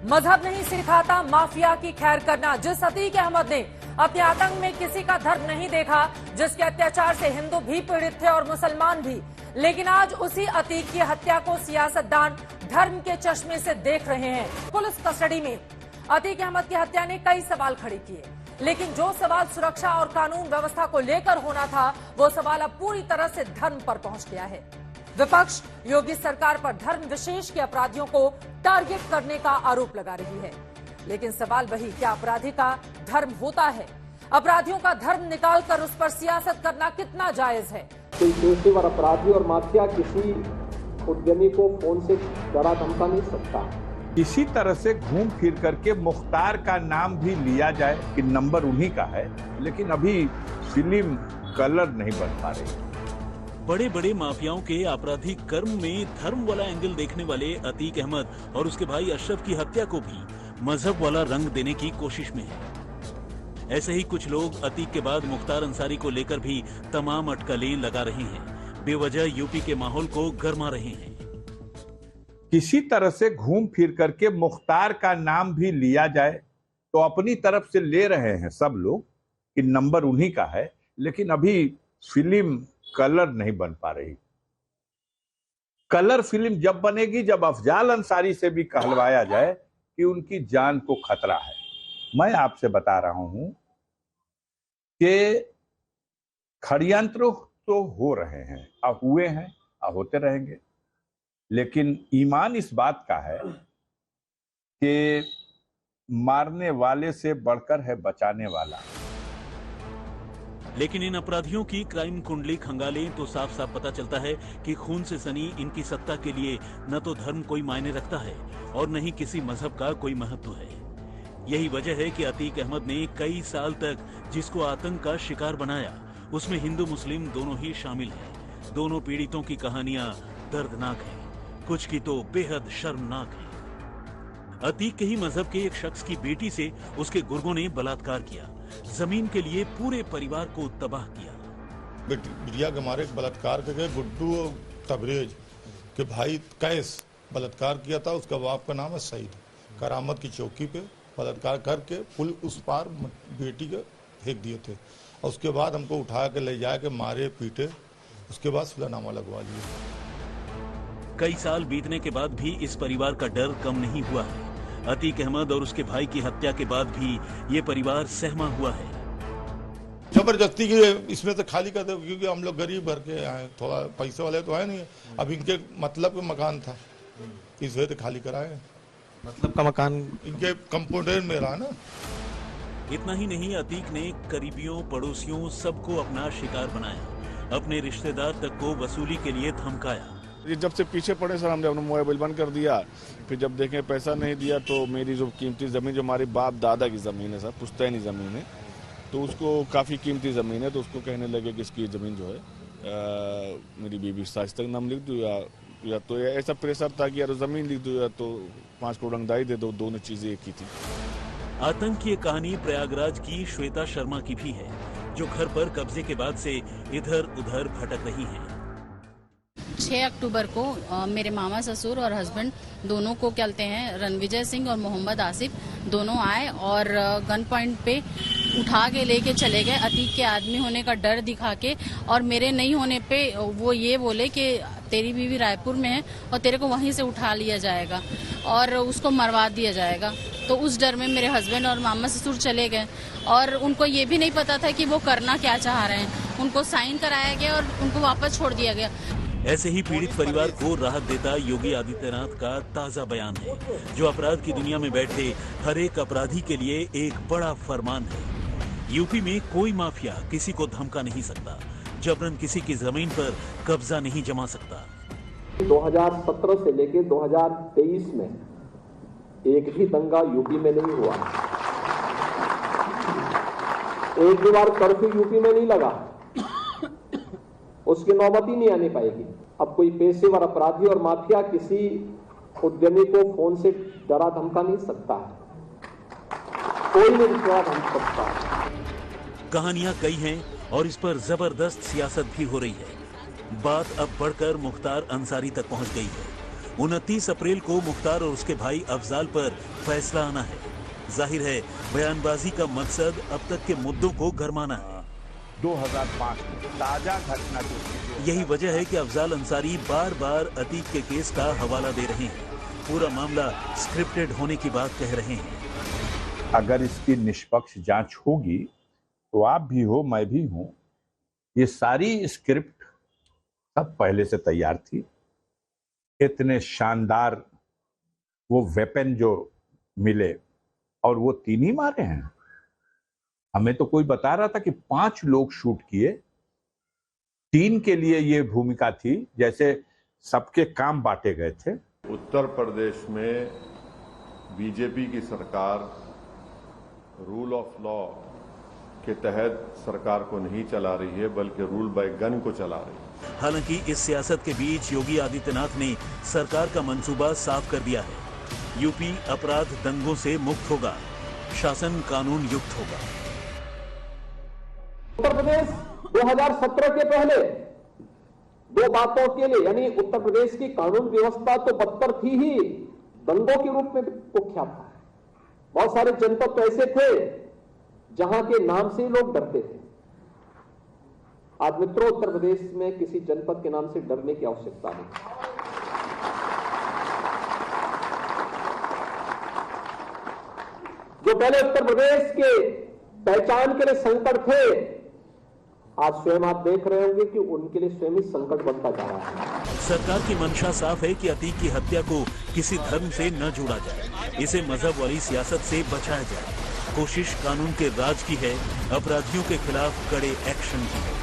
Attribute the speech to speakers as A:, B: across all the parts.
A: मजहब नहीं सिखाता माफिया की खैर करना। जिस अतीक अहमद ने अपने आतंक में किसी का धर्म नहीं देखा, जिसके अत्याचार से हिंदू भी पीड़ित थे और मुसलमान भी, लेकिन आज उसी अतीक की हत्या को सियासतदान धर्म के चश्मे से देख रहे हैं। पुलिस कस्टडी में अतीक अहमद की हत्या ने कई सवाल खड़े किए, लेकिन जो सवाल सुरक्षा और कानून व्यवस्था को लेकर होना था, वो सवाल अब पूरी तरह से धर्म पर पहुंच गया है। विपक्ष योगी सरकार पर धर्म विशेष के अपराधियों को टारगेट करने का आरोप लगा रही है, लेकिन सवाल वही, क्या अपराधी का धर्म होता है? अपराधियों का धर्म निकालकर उस पर सियासत करना कितना जायज है?
B: कोई पेशेवर अपराधी और माफिया किसी उद्यमी को फोन से डरा धमका नहीं सकता।
C: इसी तरह से घूम फिर करके मुख्तार का नाम भी लिया जाए कि नंबर उन्हीं का है, लेकिन अभी फिल्म कलर नहीं बन पा रही।
D: बड़े बड़े माफियाओं के आपराधिक कर्म में धर्म वाला एंगल देखने वाले अतीक अहमद और उसके भाई अशरफ की हत्या को भी मजहब वाला रंग देने की कोशिश में है। ऐसे ही कुछ लोग अतीक के बाद मुख्तार अंसारी को लेकर भी तमाम अटकलें लगा रहे हैं, बेवजह यूपी के माहौल को गरमा रहे हैं।
C: किसी तरह से घूम फिर करके मुख्तार का नाम भी लिया जाए तो अपनी तरफ से ले रहे हैं सब लोग कि नंबर उन्हीं का है, लेकिन अभी फिल्म कलर नहीं बन पा रही। कलर फिल्म जब बनेगी जब अफजाल अंसारी से भी कहलवाया जाए कि उनकी जान को खतरा है। मैं आपसे बता रहा हूं कि षड्यंत्र तो हो रहे हैं, अब हुए हैं, अब होते रहेंगे, लेकिन ईमान इस बात का है कि मारने वाले से बढ़कर है बचाने वाला।
D: लेकिन इन अपराधियों की क्राइम कुंडली खंगालें तो साफ साफ पता चलता है कि खून से सनी इनकी सत्ता के लिए न तो धर्म कोई मायने रखता है और न ही किसी मजहब का कोई महत्व है। यही वजह है कि अतीक अहमद ने कई साल तक जिसको आतंक का शिकार बनाया, उसमें हिंदू मुस्लिम दोनों ही शामिल हैं। दोनों पीड़ितों की कहानियां दर्दनाक हैं, कुछ की तो बेहद शर्मनाक है। अतीक के ही मजहब के एक शख्स की बेटी से उसके गुर्गों ने बलात्कार किया, जमीन के लिए पूरे परिवार को तबाह किया।
E: बिटिया के हमारे बलात्कार करके गुड्डू और तबरेज के भाई कैस बलात्कार किया था। उसका बाप का नाम है सईद। करामत की चौकी पे बलात्कार करके पुल उस पार बेटी के फेंक दिए थे और उसके बाद हमको उठा के ले जाके मारे पीटे, उसके बाद सुलहनामा लगवा लिया।
D: कई साल बीतने के बाद भी इस परिवार का डर कम नहीं हुआ है। अतीक अहमद और उसके भाई की हत्या के बाद भी ये परिवार सहमा हुआ है।
E: जबरदस्ती की इसमें से खाली कर दो, क्योंकि हम लोग गरीब भर के आए, थोड़ा पैसे वाले तो है नहीं। अब इनके मतलब का मकान था, इस वजह से खाली कराए।
F: मतलब का मकान
E: इनके कंपाउंडर में रहा ना।
D: इतना ही नहीं, अतीक ने करीबियों पड़ोसियों सबको अपना शिकार बनाया, अपने रिश्तेदार तक को वसूली के लिए धमकाया।
F: ये जब से पीछे पड़े सर, हमने अपना मोबाइल बंद कर दिया। फिर जब देखें पैसा नहीं दिया तो मेरी जो कीमती ज़मीन, जो हमारे बाप दादा की ज़मीन है सर, पुश्तैनी ज़मीन है, तो उसको काफ़ी कीमती ज़मीन है, तो उसको कहने लगे कि इसकी ज़मीन जो है मेरी बीबी साजिद नाम लिख दो या तो ऐसा प्रेशर था कि यार ज़मीन लिख दो या तो 5 करोड़ रंगदारी दे दो, दोनों चीज़ें एक ही थी।
D: आतंक की काहानी प्रयागराज की श्वेता शर्मा की भी है, जो घर पर कब्जे के बाद से इधर उधर भटक रही है।
G: 6 अक्टूबर को मेरे मामा ससुर और हस्बैंड दोनों को क्या कहते हैं, रणविजय सिंह और मोहम्मद आसिफ दोनों आए और गन पॉइंट पे उठा के लेके चले गए, अतीक के आदमी होने का डर दिखा के। और मेरे नहीं होने पे वो ये बोले कि तेरी बीवी रायपुर में है और तेरे को वहीं से उठा लिया जाएगा और उसको मरवा दिया जाएगा। तो उस डर में मेरे हस्बैंड और मामा ससुर चले गए और उनको ये भी नहीं पता था कि वो करना क्या चाह रहे हैं। उनको साइन कराया गया और उनको वापस छोड़ दिया गया।
D: ऐसे ही पीड़ित परिवार को राहत देता योगी आदित्यनाथ का ताजा बयान है, जो अपराध की दुनिया में बैठे हर एक अपराधी के लिए एक बड़ा फरमान है। यूपी में कोई माफिया किसी को धमका नहीं सकता, जबरन किसी की जमीन पर कब्जा नहीं जमा सकता।
B: 2017 से लेकर 2023 में एक भी दंगा यूपी में नहीं हुआ। एक भी बार कर्फ्यू यूपी में नहीं लगा, उसकी नौबत ही नहीं आने पाएगी। अब कोई पेशेवर अपराधी और माफिया किसी उद्यमी को फोन से डरा धमका नहीं सकता है, कोई नहीं डरा धमका सकता।
D: कहानियां कई हैं और इस पर जबरदस्त सियासत भी हो रही है। बात अब बढ़कर मुख्तार अंसारी तक पहुंच गई है। 29 अप्रैल को मुख्तार और उसके भाई अफजाल पर फैसला आना है। जाहिर है बयानबाजी का मकसद अब तक के मुद्दों को गरमाना है।
C: 2005 में ताजा घटना जो
D: यही वजह है कि अफजाल अंसारी बार बार अतीक के केस का हवाला दे रहे हैं। पूरा मामला स्क्रिप्टेड होने की बात कह रहे हैं।
C: अगर इसकी निष्पक्ष जांच होगी तो आप भी हो, मैं भी हूं, ये सारी स्क्रिप्ट सब पहले से तैयार थी। इतने शानदार वो वेपन जो मिले और वो 3 ही मारे हैं। हमें तो कोई बता रहा था कि 5 लोग शूट किए, 3 के लिए ये भूमिका थी, जैसे सबके काम बांटे गए थे।
H: उत्तर प्रदेश में बीजेपी की सरकार रूल ऑफ लॉ के तहत सरकार को नहीं चला रही है, बल्कि रूल बाय गन को चला रही है।
D: हालांकि इस सियासत के बीच योगी आदित्यनाथ ने सरकार का मंसूबा साफ कर दिया है। यूपी अपराध दंगों से मुक्त होगा, शासन कानून युक्त होगा।
B: उत्तर प्रदेश 2017 के पहले 2 बातों के लिए, यानी उत्तर प्रदेश की कानून व्यवस्था तो बदतर थी ही, दंगों के रूप में कुख्यात था। बहुत सारे जनपद तो ऐसे थे जहां के नाम से लोग डरते थे। आज मित्रों, उत्तर प्रदेश में किसी जनपद के नाम से डरने की आवश्यकता नहीं। जो पहले उत्तर प्रदेश के पहचान के लिए संकट थे, आज स्वयं आप देख रहे होंगे कि उनके लिए स्वयं ही संकट बनता जा रहा है।
D: सरकार की मंशा साफ है कि अतीक की हत्या को किसी धर्म से न जोड़ा जाए, इसे मजहब वाली सियासत से बचाया जाए। कोशिश कानून के राज की है, अपराधियों के खिलाफ कड़े एक्शन की है।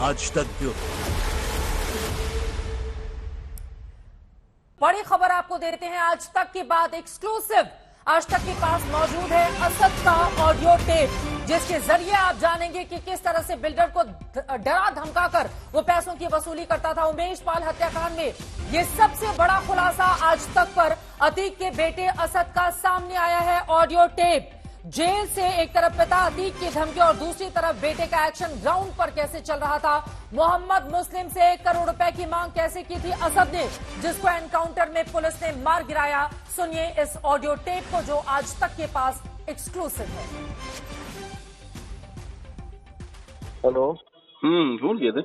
D: आज तक ब्यूरो।
A: बड़ी खबर आपको देते हैं, आज तक की बात एक्सक्लूसिव। आज तक के पास मौजूद है असद का ऑडियो टेप, जिसके जरिए आप जानेंगे कि किस तरह से बिल्डर को डरा धमकाकर वो पैसों की वसूली करता था। उमेश पाल हत्याकांड में ये सबसे बड़ा खुलासा आज तक पर अतीक के बेटे असद का सामने आया है। ऑडियो टेप, जेल से एक तरफ पिता अतीक की धमकी और दूसरी तरफ बेटे का एक्शन ग्राउंड पर कैसे चल रहा था। मोहम्मद मुस्लिम से 1 करोड़ रुपए की मांग कैसे की थी असद ने, जिसको एनकाउंटर में पुलिस ने मार गिराया। सुनिए इस ऑडियो टेप को जो आज तक के पास एक्सक्लूसिव है।
I: हेलो।
J: भूल गए थे।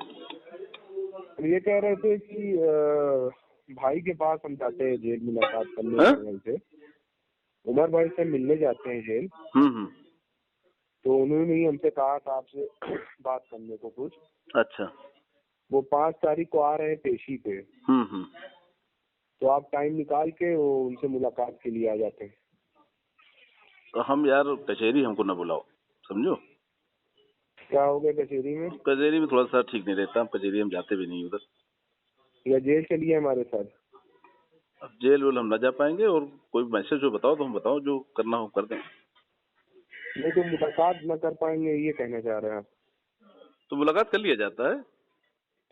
I: ये कह रहे थे कि भाई के पास हम जाते हैं जेल मुलाकात करने से, उमर भाई से मिलने जाते हैं जेल। तो उन्होंने ही हमसे कहा था आपसे बात करने को कुछ।
J: अच्छा।
I: वो 5 तारीख को आ रहे हैं पेशी पे। तो आप टाइम निकाल के वो उनसे मुलाकात के लिए आ जाते हैं।
J: तो हम यार कचहरी हमको न बुलाओ, समझो।
I: क्या हो गया कचहरी में?
J: कचहरी में थोड़ा सा ठीक नहीं रहता, कचहरी हम जाते भी नहीं उधर।
I: या जेल चलिए हमारे साथ।
J: अब जेल वेल हम न जा पाएंगे, और कोई मैसेज हो बताओ तो हम बताओ, जो करना हो कर दें।
I: नहीं तो मुलाकात न कर पाएंगे ये कहना चाह रहे हैं आप?
J: तो मुलाकात कर लिया जाता है।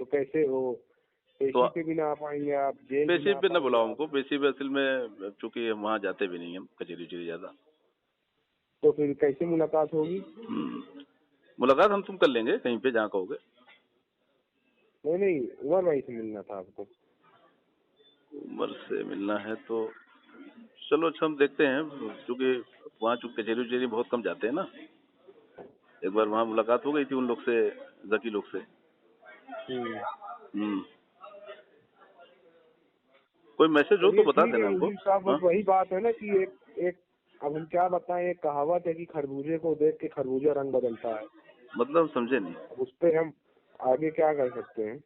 I: तो कैसे वो पेशी पे भी ना आ पाएंगे आप? जेल
J: पेशी पे न बुलाओ हमको, पेशी पे असल में चूंकि हम वहाँ जाते भी नहीं, हम कचहरी उचहरी ज्यादा।
I: तो फिर कैसे मुलाकात होगी?
J: मुलाकात हम तुम कर लेंगे कहीं पे जहाँ कहोगे।
I: नहीं, उमर भाई से मिलना था आपको।
J: उमर से मिलना है तो चलो, अच्छा हम देखते हैं, क्योंकि वहाँ चूंकि कचहरी उचहरी बहुत कम जाते हैं ना। एक बार वहाँ मुलाकात हो गई थी उन लोग से, जकी लोग से। कोई मैसेज हो तो बता देना हमको।
I: बस वही बात है ना कि एक अब हम क्या बताएं, एक कहावत है कि खरबूजे को देख के खरबूजा रंग बदलता है।
J: मतलब समझे नहीं।
I: उस पे हम आगे क्या कर सकते हैं?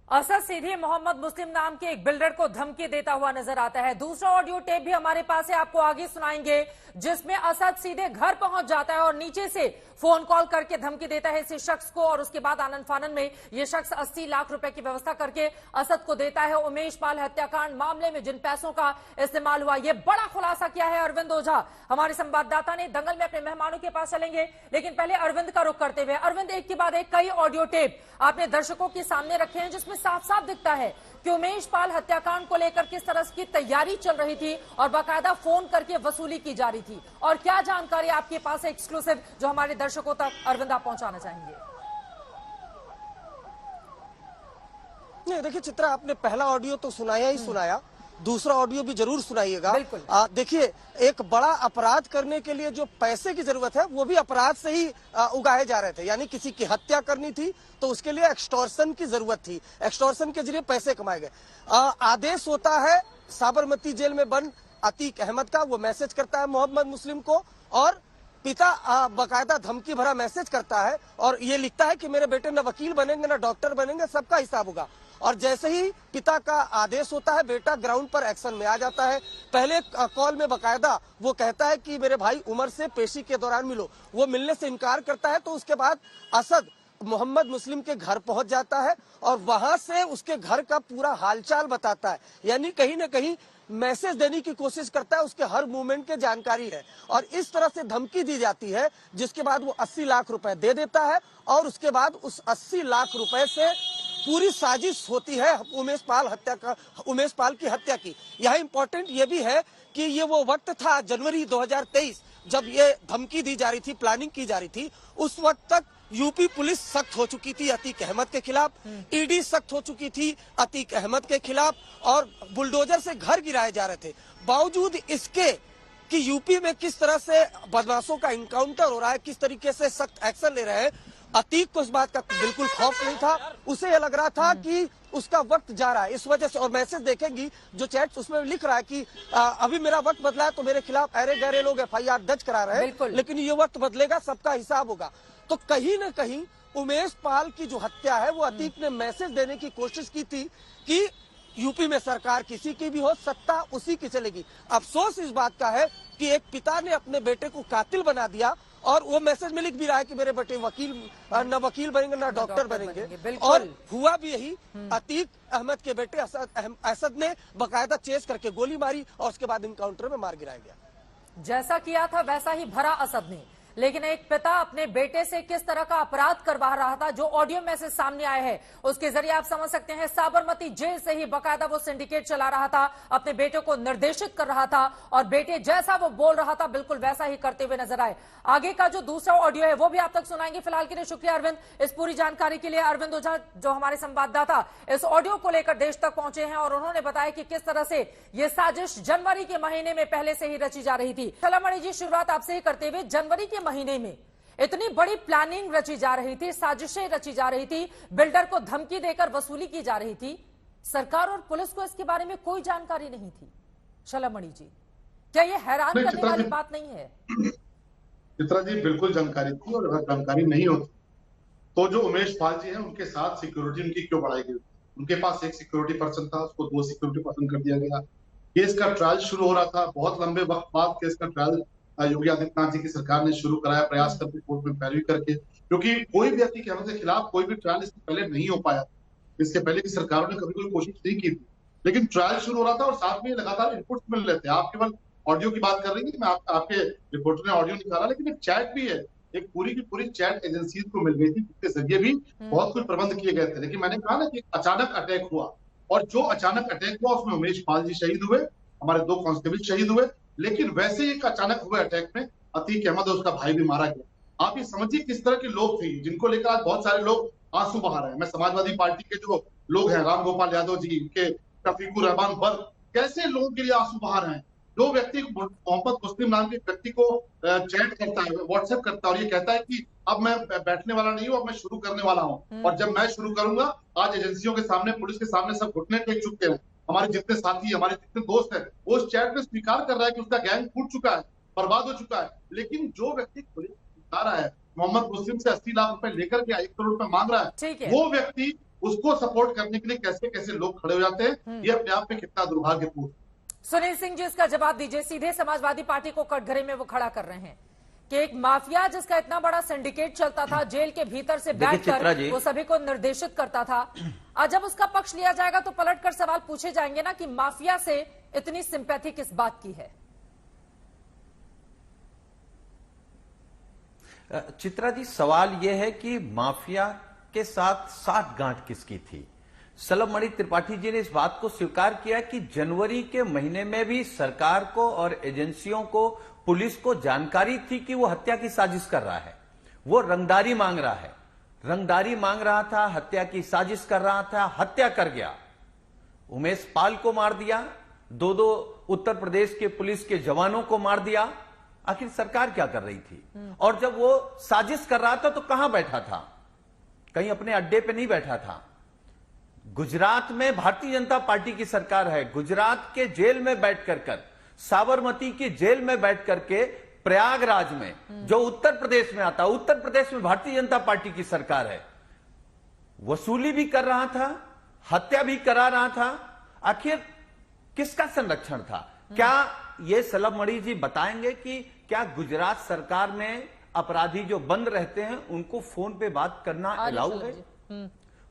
A: असद सीधे मोहम्मद मुस्लिम नाम के एक बिल्डर को धमकी देता हुआ नजर आता है। दूसरा ऑडियो टेप भी हमारे पास है, आपको आगे सुनाएंगे, जिसमें असद सीधे घर पहुंच जाता है और नीचे से फोन कॉल करके धमकी देता है इस शख्स को, और उसके बाद आनन फानन में यह शख्स 80 लाख रुपए की व्यवस्था करके असद को देता है। उमेश पाल हत्याकांड मामले में जिन पैसों का इस्तेमाल हुआ, यह बड़ा खुलासा किया है अरविंद ओझा, हमारे संवाददाता ने। दंगल में अपने मेहमानों के पास चलेंगे, लेकिन पहले अरविंद का रुख करते हुए। अरविंद, एक के बाद एक कई ऑडियो टेप आपने दर्शकों के सामने रखे हैं, जिसमें साफ साफ दिखता है कि उमेश पाल हत्याकांड को लेकर किस तरह की तैयारी चल रही थी और बाकायदा फोन करके वसूली की जा रही थी। और क्या जानकारी आपके पास है एक्सक्लूसिव जो हमारे दर्शकों तक अरविंद आप पहुंचाना चाहेंगे?
K: नहीं देखिए चित्रा, आपने पहला ऑडियो तो सुनाया ही सुनाया, दूसरा ऑडियो भी जरूर सुनाइएगा। देखिए, एक बड़ा अपराध करने के लिए जो पैसे की जरूरत है वो भी अपराध से ही उगाए जा रहे थे। यानी किसी की हत्या करनी थी तो उसके लिए एक्सटॉर्शन की जरूरत थी, एक्सटॉर्शन के जरिए पैसे कमाए गए। आदेश होता है साबरमती जेल में बंद अतीक अहमद का, वो मैसेज करता है मोहम्मद मुस्लिम को और पिता बकायदा धमकी भरा मैसेज करता है और ये लिखता है कि मेरे बेटे न वकील बनेंगे न डॉक्टर बनेंगे, सबका हिसाब होगा। और जैसे ही पिता का आदेश होता है बेटा ग्राउंड पर एक्शन में आ जाता है। पहले कॉल में बकायदा वो कहता है कि मेरे भाई उमर से पेशी के दौरान मिलो, वो मिलने से इनकार करता है। तो उसके बाद असद मोहम्मद मुस्लिम के घर पहुंच जाता है और वहां से उसके घर का पूरा हालचाल बताता है। यानी कहीं न कहीं मैसेज देने की कोशिश करता है, उसके हर मूवमेंट की जानकारी है और इस तरह से धमकी दी जाती है, जिसके बाद वो 80 लाख रुपए दे देता है और उसके बाद उस 80 लाख रुपए से पूरी साजिश होती है उमेश पाल की हत्या की। यहाँ इम्पोर्टेंट ये भी है कि ये वो वक्त था जनवरी 2023 जब ये धमकी दी जा रही थी, प्लानिंग की जा रही थी। उस वक्त तक यूपी पुलिस सख्त हो चुकी थी अतीक अहमद के खिलाफ, ईडी सख्त हो चुकी थी अतीक अहमद के खिलाफ और बुलडोजर से घर गिराए जा रहे थे। बावजूद इसके कि यूपी में किस तरह से बदमाशों का इनकाउंटर हो रहा है, किस तरीके से सख्त एक्शन ले रहे हैं, अतीक को इस बात का बिल्कुल खौफ नहीं था। उसे यह लग रहा था कि उसका वक्त जा रहा है, इस वजह से। और मैसेज देखेंगी जो चैट उसमें लिख रहा है कि अभी मेरा वक्त बदला है तो मेरे खिलाफ अरे गहरे लोग FIR दर्ज करा रहे हैं, लेकिन ये वक्त बदलेगा, सबका हिसाब होगा। तो कहीं न कहीं उमेश पाल की जो हत्या है वो अतीक ने मैसेज देने की कोशिश की थी कि यूपी में सरकार किसी की भी हो, सत्ता उसी की चलेगी। अफसोस इस बात का है कि एक पिता ने अपने बेटे को कातिल बना दिया और वो मैसेज में लिख भी रहा है कि मेरे बेटे न वकील बनेंगे न डॉक्टर बनेंगे। और हुआ भी यही, अतीक अहमद के बेटे असद ने बकायदा चेस करके गोली मारी और उसके बाद इनकाउंटर में मार गिराया गया।
A: जैसा किया था वैसा ही भरा असद ने, लेकिन एक पिता अपने बेटे से किस तरह का अपराध करवा रहा था, जो ऑडियो मैसेज सामने आए हैं उसके जरिए आप समझ सकते हैं। साबरमती जेल से ही बकायदा वो सिंडिकेट चला रहा था, अपने बेटे को निर्देशित कर रहा था और बेटे जैसा वो बोल रहा था बिल्कुल वैसा ही करते हुए नजर आए। आगे का जो दूसरा ऑडियो है वो भी आप तक सुनाएंगे। फिलहाल के लिए शुक्रिया अरविंद इस पूरी जानकारी के लिए। अरविंद ओझा जो हमारे संवाददाता इस ऑडियो को लेकर देश तक पहुंचे हैं और उन्होंने बताया कि किस तरह से ये साजिश जनवरी के महीने में पहले से ही रची जा रही थी। सलामणी जी, शुरुआत आपसे ही करते हुए, जनवरी के महीने में इतनी बड़ी प्लानिंग रची जा रही थी, साजिशें रची जा रही थी, बिल्डर को धमकी देकर वसूली की जा रही थी, सरकार और पुलिस को इसके बारे में कोई जानकारी नहीं थी। शलामणी जी, क्या ये हैरान करने वाली बात नहीं है?
L: चित्रा जी, बिल्कुल जानकारी थी और अगर जानकारी नहीं होती तो जो उमेश पाल जी हैं उनके साथ सिक्योरिटी उनकी क्यों बढ़ाई गई? उनके पास एक सिक्योरिटी पर्सन था, उसको 2 सिक्योरिटी पर्सन कर दिया गया। केस का ट्रायल शुरू हो रहा था, बहुत लंबे वक्त बाद केस का ट्रायल योगी आदित्यनाथ जी की सरकार ने शुरू कराया, प्रयास करके कोर्ट में पैरवी करके, क्योंकि कोई भी अतीक अहमद के खिलाफ कोई भी ट्रायल इससे पहले नहीं हो पाया। इसके पहले की सरकारों ने कभी कोई कोशिश नहीं की थी, लेकिन ट्रायल शुरू हो रहा था और साथ में लगातार इनपुट मिल रहे थे। आप केवल ऑडियो की बात कर रही थी, मैं आपके रिपोर्टर ने ऑडियो निकाला, लेकिन एक चैट भी है, एक पूरी की पूरी चैट एजेंसी को मिल गई थी, जिसके जरिए भी बहुत कुछ प्रबंध किए गए थे। लेकिन मैंने कहा ना कि अचानक अटैक हुआ और जो अचानक अटैक हुआ उसमें उमेश पाल जी शहीद हुए, हमारे 2 कांस्टेबल शहीद हुए, लेकिन वैसे ही एक अचानक हुए अटैक में अतीक अहमद और उसका भाई भी मारा गया। आप ये समझिए किस तरह के लोग थे जिनको लेकर आज बहुत सारे लोग आंसू बहा रहे हैं। मैं समाजवादी पार्टी के जो लोग हैं, राम गोपाल यादव जी, इनके शफीकुर रहमान वर्ग, कैसे लोगों के लिए आंसू बहा रहे हैं। जो व्यक्ति मोहम्मद मुस्लिम नाम के व्यक्ति को चैट करता है, व्हाट्सएप करता है और ये कहता है कि अब मैं बैठने वाला नहीं हूं, अब मैं शुरू करने वाला हूं और जब मैं शुरू करूंगा, आज एजेंसियों के सामने, पुलिस के सामने सब घुटने टेक चुके हैं, हमारे जितने साथी, हमारे जितने दोस्त हैं, वो उस चैट में स्वीकार कर रहा है कि उसका गैंग फूट चुका है, बर्बाद हो चुका है। लेकिन जो व्यक्ति पुलिस बता रहा है मोहम्मद मुस्लिम से 80 लाख रुपए लेकर के 1 करोड़ रुपए मांग रहा है, वो व्यक्ति उसको सपोर्ट करने के लिए कैसे कैसे लोग खड़े हो जाते हैं, ये अपने आप में कितना दुर्भाग्यपूर्ण।
A: सुनील सिंह जी, इसका जवाब दीजिए। सीधे समाजवादी पार्टी को कटघरे में वो खड़ा कर रहे हैं कि एक माफिया जिसका इतना बड़ा सिंडिकेट चलता था, जेल के भीतर से बैठकर वो सभी को निर्देशित करता था, आज जब उसका पक्ष लिया जाएगा तो पलटकर सवाल पूछे जाएंगे ना कि माफिया से इतनी सिंपैथी किस बात की है?
M: चित्रा जी, सवाल यह है कि माफिया के साथ साठगांठ किसकी थी? सलमणि त्रिपाठी जी ने इस बात को स्वीकार किया कि जनवरी के महीने में भी सरकार को और एजेंसियों को, पुलिस को जानकारी थी कि वो हत्या की साजिश कर रहा है, वो रंगदारी मांग रहा है रंगदारी मांग रहा था, हत्या की साजिश कर रहा था, हत्या कर गया। उमेश पाल को मार दिया, दो उत्तर प्रदेश के पुलिस के जवानों को मार दिया। आखिर सरकार क्या कर रही थी? और जब वो साजिश कर रहा था तो कहां बैठा था? कहीं अपने अड्डे पे नहीं बैठा था। गुजरात में भारतीय जनता पार्टी की सरकार है। गुजरात के जेल में बैठ कर साबरमती की जेल में बैठ करके प्रयागराज में, जो उत्तर प्रदेश में आता है, उत्तर प्रदेश में भारतीय जनता पार्टी की सरकार है, वसूली भी कर रहा था, हत्या भी करा रहा था। आखिर किसका संरक्षण था? क्या ये सलभमणि जी बताएंगे कि क्या गुजरात सरकार में अपराधी जो बंद रहते हैं उनको फोन पे बात करना अलाउ है?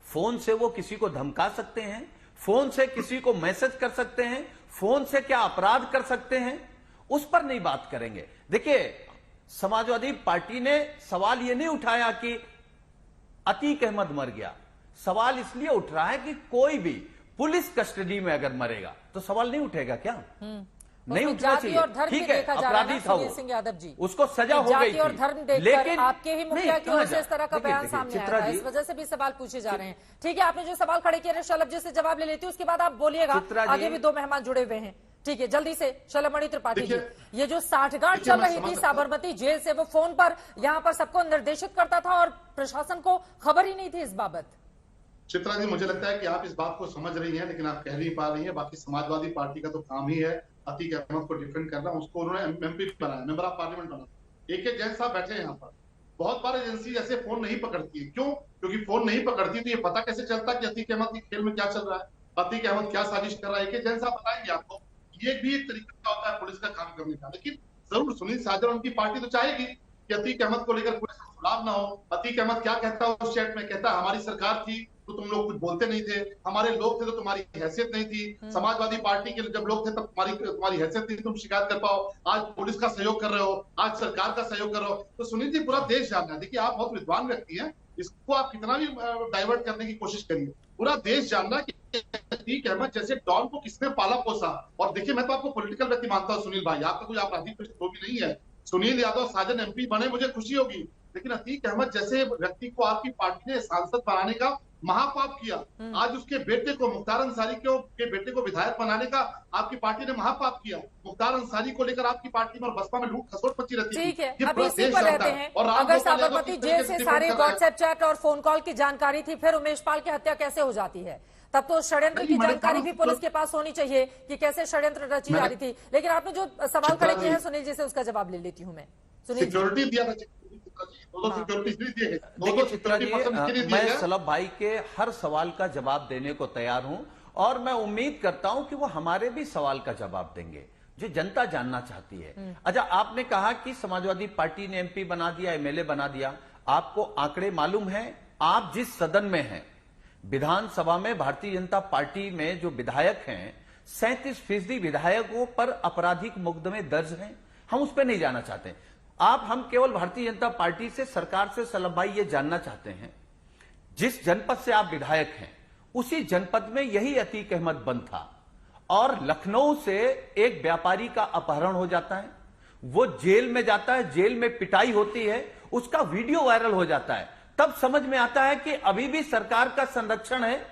M: फोन से वो किसी को धमका सकते हैं? फोन से किसी को मैसेज कर सकते हैं? फोन से क्या अपराध कर सकते हैं? उस पर नहीं बात करेंगे। देखिए, समाजवादी पार्टी ने सवाल ये नहीं उठाया कि अतीक अहमद मर गया। सवाल इसलिए उठ रहा है कि कोई भी पुलिस कस्टडी में अगर मरेगा तो सवाल नहीं उठेगा क्या? नहीं उठना चाहिए। ठीक है, अपराधी था वो,
A: सिंह यादव जी,
M: उसको सजा हो गई
A: जाति और धर्म देखकर
M: लेकिन
A: आपके ही मुखिया की ओर से इस तरह का बयान सामने आया है, इस वजह से भी सवाल पूछे जा रहे हैं। ठीक है, आपने जो सवाल खड़े किए शलभ जी से जवाब ले लेती हूँ, उसके बाद आप बोलिएगा। आगे भी दो मेहमान जुड़े हुए हैं। ठीक है, जल्दी से सलभमणि त्रिपाठी जी, ये जो साठगांठ चल रही थी साबरमती जेल से, वो फोन पर यहाँ पर सबको निर्देशित करता था और प्रशासन को खबर ही नहीं थी इस बाबत।
L: चित्रा जी, मुझे लगता है कि आप इस बात को समझ रही हैं, लेकिन आप कह नहीं पा रही हैं। बाकी समाजवादी पार्टी का तो काम ही है अतीक अहमद को डिफेंड करना। उसको उन्होंने एमपी बनाया, मेंबर ऑफ पार्लियामेंट बनाया। एक जैन साहब बैठे हैं यहाँ पर। बहुत बार एजेंसी ऐसे फोन नहीं पकड़ती है। क्यों? क्योंकि फोन नहीं पकड़ती तो ये पता कैसे चलता कि अतीक अहमद के खेल में क्या चल रहा है, अतीक अहमद क्या साजिश कर रहा है। एक जैन साहब बताएंगे आपको। ये भी एक तरीका होता है पुलिस का काम करने का। लेकिन जरूर सुनील साजन उनकी पार्टी तो चाहेगी कि अतीक अहमद को लेकर पुलिस का सुराग ना हो। अतीक अहमद क्या कहता है उस चैट में? कहता है हमारी सरकार थी तो तुम लोग कुछ बोलते नहीं थे, हमारे लोग थे तो तुम्हारी हैसियत नहीं थी, समाजवादी पार्टी के जब लोग थे तब तुम्हारी हैसियत थी, तुम शिकायत कर पाओ। आज पुलिस का सहयोग कर रहे हो, आज सरकार का सहयोग कर रहे हो। तो सुनील जी, पूरा देश जानना है। देखिए, आप बहुत विद्वान व्यक्ति हैं, इसको आप कितना भी डाइवर्ट करने की कोशिश करिए। पूरा देश जानना कि अतीक अहमद जैसे डॉन को किसने पाला पोसा। और देखिए, मैं तो आपको पॉलिटिकल व्यक्ति मानता हूँ सुनील भाई, आपका कोई आपराधिक पृष्ठभूमि नहीं है। सुनील यादव साजन एमपी बने, मुझे खुशी होगी, लेकिन अतीक अहमद जैसे व्यक्ति को आपकी पार्टी ने सांसद बनाने का महापाप किया। आज उसके बेटे को, मुख्तार अंसारी के बेटे को विधायक बनाने का आपकी पार्टी ने महापाप किया। मुख्तार अंसारी को लेकर आपकी पार्टी में और बसपा में लूट खसोट मची रहती है।
A: ठीक है, अब इसी पर रहते हैं। और अगर साबरमती जेल से सारे व्हाट्सएप चैट और फोन कॉल की जानकारी थी, फिर उमेश पाल की हत्या कैसे हो जाती है? तब तो षड्यंत्र की जानकारी भी पुलिस के पास होनी चाहिए कि कैसे षड्यंत्र रची जा रही थी। लेकिन आपने जो सवाल खड़े किए हैं सुनील जी से, उसका जवाब ले लेती हूँ मैं।
L: सिक्योरिटी दिया था,
M: देखिए चित्रा जी, मैं सलभ भाई के हर सवाल का जवाब देने को तैयार हूं और मैं उम्मीद करता हूं कि वो हमारे भी सवाल का जवाब देंगे जो जनता जानना चाहती है। अच्छा, आपने कहा कि समाजवादी पार्टी ने एमपी बना दिया, एमएलए बना दिया। आपको आंकड़े मालूम है? आप जिस सदन में हैं, विधानसभा में भारतीय जनता पार्टी में जो विधायक हैं, 37% विधायकों पर आपराधिक मुकदमे दर्ज हैं। हम उस पर नहीं जाना चाहते। हम केवल भारतीय जनता पार्टी से, सरकार से सलभ भाई ये जानना चाहते हैं, जिस जनपद से आप विधायक हैं उसी जनपद में यही अतीक अहमद बंद था और लखनऊ से एक व्यापारी का अपहरण हो जाता है, वो जेल में जाता है, जेल में पिटाई होती है, उसका वीडियो वायरल हो जाता है। तब समझ में आता है कि अभी भी सरकार का संरक्षण है।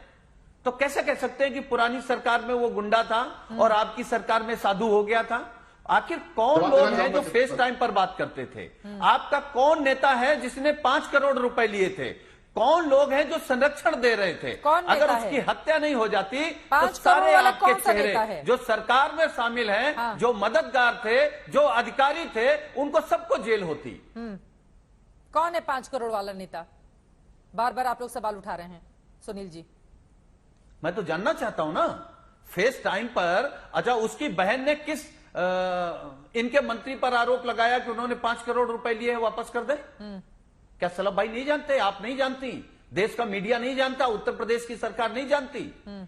M: तो कैसे कह सकते हैं कि पुरानी सरकार में वो गुंडा था और आपकी सरकार में साधु हो गया था? आखिर कौन लोग हैं जो फेस टाइम पर बात करते थे? आपका कौन नेता है जिसने 5 करोड़ रुपए लिए थे? कौन लोग हैं जो संरक्षण दे रहे थे? अगर उसकी हत्या नहीं हो जाती तो सारे आपके चेहरे जो सरकार में शामिल हैं, जो मददगार थे, जो अधिकारी थे, उनको सबको जेल होती।
A: कौन है 5 करोड़ वाला नेता? बार बार आप लोग सवाल उठा रहे हैं सुनील जी।
M: मैं तो जानना चाहता हूं ना, फेस टाइम पर। अच्छा, उसकी बहन ने किस इनके मंत्री पर आरोप लगाया कि उन्होंने 5 करोड़ रुपए लिए हैं, वापस कर दे? क्या सलभ भाई नहीं जानते? आप नहीं जानती? देश का मीडिया नहीं जानता? उत्तर प्रदेश की सरकार नहीं जानती?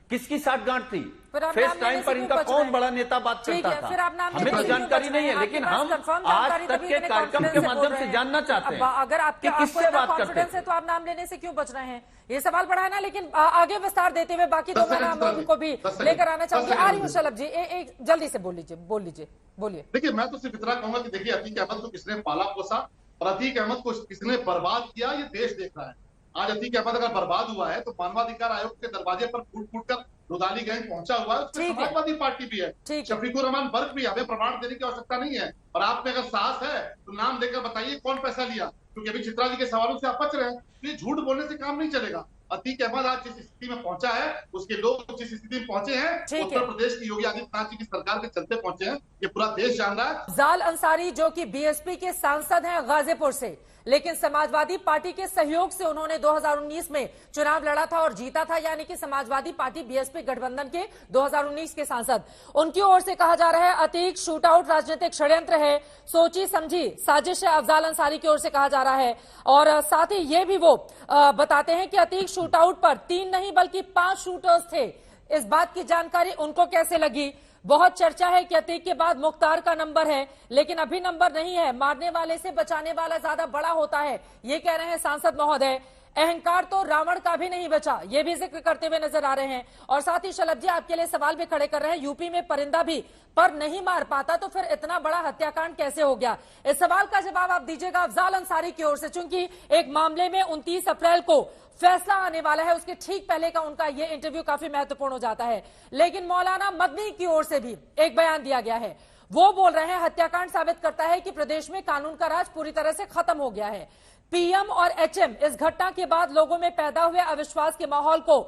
M: किसकी साठगांठ थी? फेस टाइम पर इनका कौन बड़ा नेता बात करता था? हमें तो जानकारी नहीं है, लेकिन हम आज तक के कार्यक्रम के माध्यम से जानना चाहते हैं
A: अगर आपके
M: किससे बात करते हैं,
A: तो आप नाम लेने से क्यों बच रहे हैं? ये सवाल बढ़ा है ना, लेकिन आगे विस्तार देते हुए बाकी दो नामों को भी लेकर आना चाहूंगी। आ रही हूँ शलभ जी, एक जल्दी से बोल लीजिए।
L: देखिए, मैं तो सिर्फ इतना कहूंगा कि देखिए, अतीक अहमद को किसने पाला पोसा और अतीक अहमद को किसने बर्बाद किया, ये देश देख रहा है। आज अतीक अहमद अगर बर्बाद हुआ है तो मानवाधिकार आयोग के दरवाजे पर फूट फूट कर रुदाली गैंग पहुंचा हुआ है, उसमें समाजवादी पार्टी भी है, शफीकुर रहमान बर्क भी। हमें प्रमाण देने की आवश्यकता नहीं है, और आप में अगर साहस है तो नाम देकर बताइए कौन पैसा लिया, क्योंकि अभी चित्रा जी के सवालों से आप बच रहे हैं। तो ये झूठ बोलने से काम नहीं चलेगा। अतीक अहमद आज जिस स्थिति में पहुंचा है, उसके लोग जिस स्थिति में पहुंचे हैं, उत्तर प्रदेश की योगी आदित्यनाथ जी की सरकार के चलते पहुंचे हैं, ये पूरा देश जान रहा है।
A: अफजाल अंसारी जो कि बीएसपी के सांसद हैं गाजीपुर से, लेकिन समाजवादी पार्टी के सहयोग से उन्होंने 2019 में चुनाव लड़ा था और जीता था, यानी कि समाजवादी पार्टी बीएसपी गठबंधन के 2019 के सांसद। उनकी ओर से कहा जा रहा है अतीक शूटआउट राजनीतिक षड्यंत्र है, सोची समझी साजिश है, अफजाल अंसारी की ओर से कहा जा रहा है। और साथ ही ये भी वो बताते हैं कि अतीक शूटआउट पर 3 नहीं बल्कि 5 शूटर्स थे। इस बात की जानकारी उनको कैसे लगी? बहुत चर्चा है कि अतीक के बाद मुख्तार का नंबर है, लेकिन अभी नंबर नहीं है, मारने वाले से बचाने वाला ज्यादा बड़ा होता है, ये कह रहे हैं सांसद महोदय। अहंकार तो रावण का भी नहीं बचा, ये भी जिक्र करते हुए नजर आ रहे हैं। और साथ ही शलभ जी आपके लिए सवाल भी खड़े कर रहे हैं, यूपी में परिंदा भी पर नहीं मार पाता तो फिर इतना बड़ा हत्याकांड कैसे हो गया? इस सवाल का जवाब आप दीजिएगा अफजाल अंसारी की ओर से, चूंकि एक मामले में 29 अप्रैल को फैसला आने वाला है, उसके ठीक पहले का उनका ये इंटरव्यू काफी महत्वपूर्ण हो जाता है। लेकिन मौलाना मदनी की ओर से भी एक बयान दिया गया है। वो बोल रहे हैं हत्याकांड साबित करता है कि प्रदेश में कानून का राज पूरी तरह से खत्म हो गया है। पीएम और एचएम इस घटना के बाद लोगों में पैदा हुए अविश्वास के माहौल को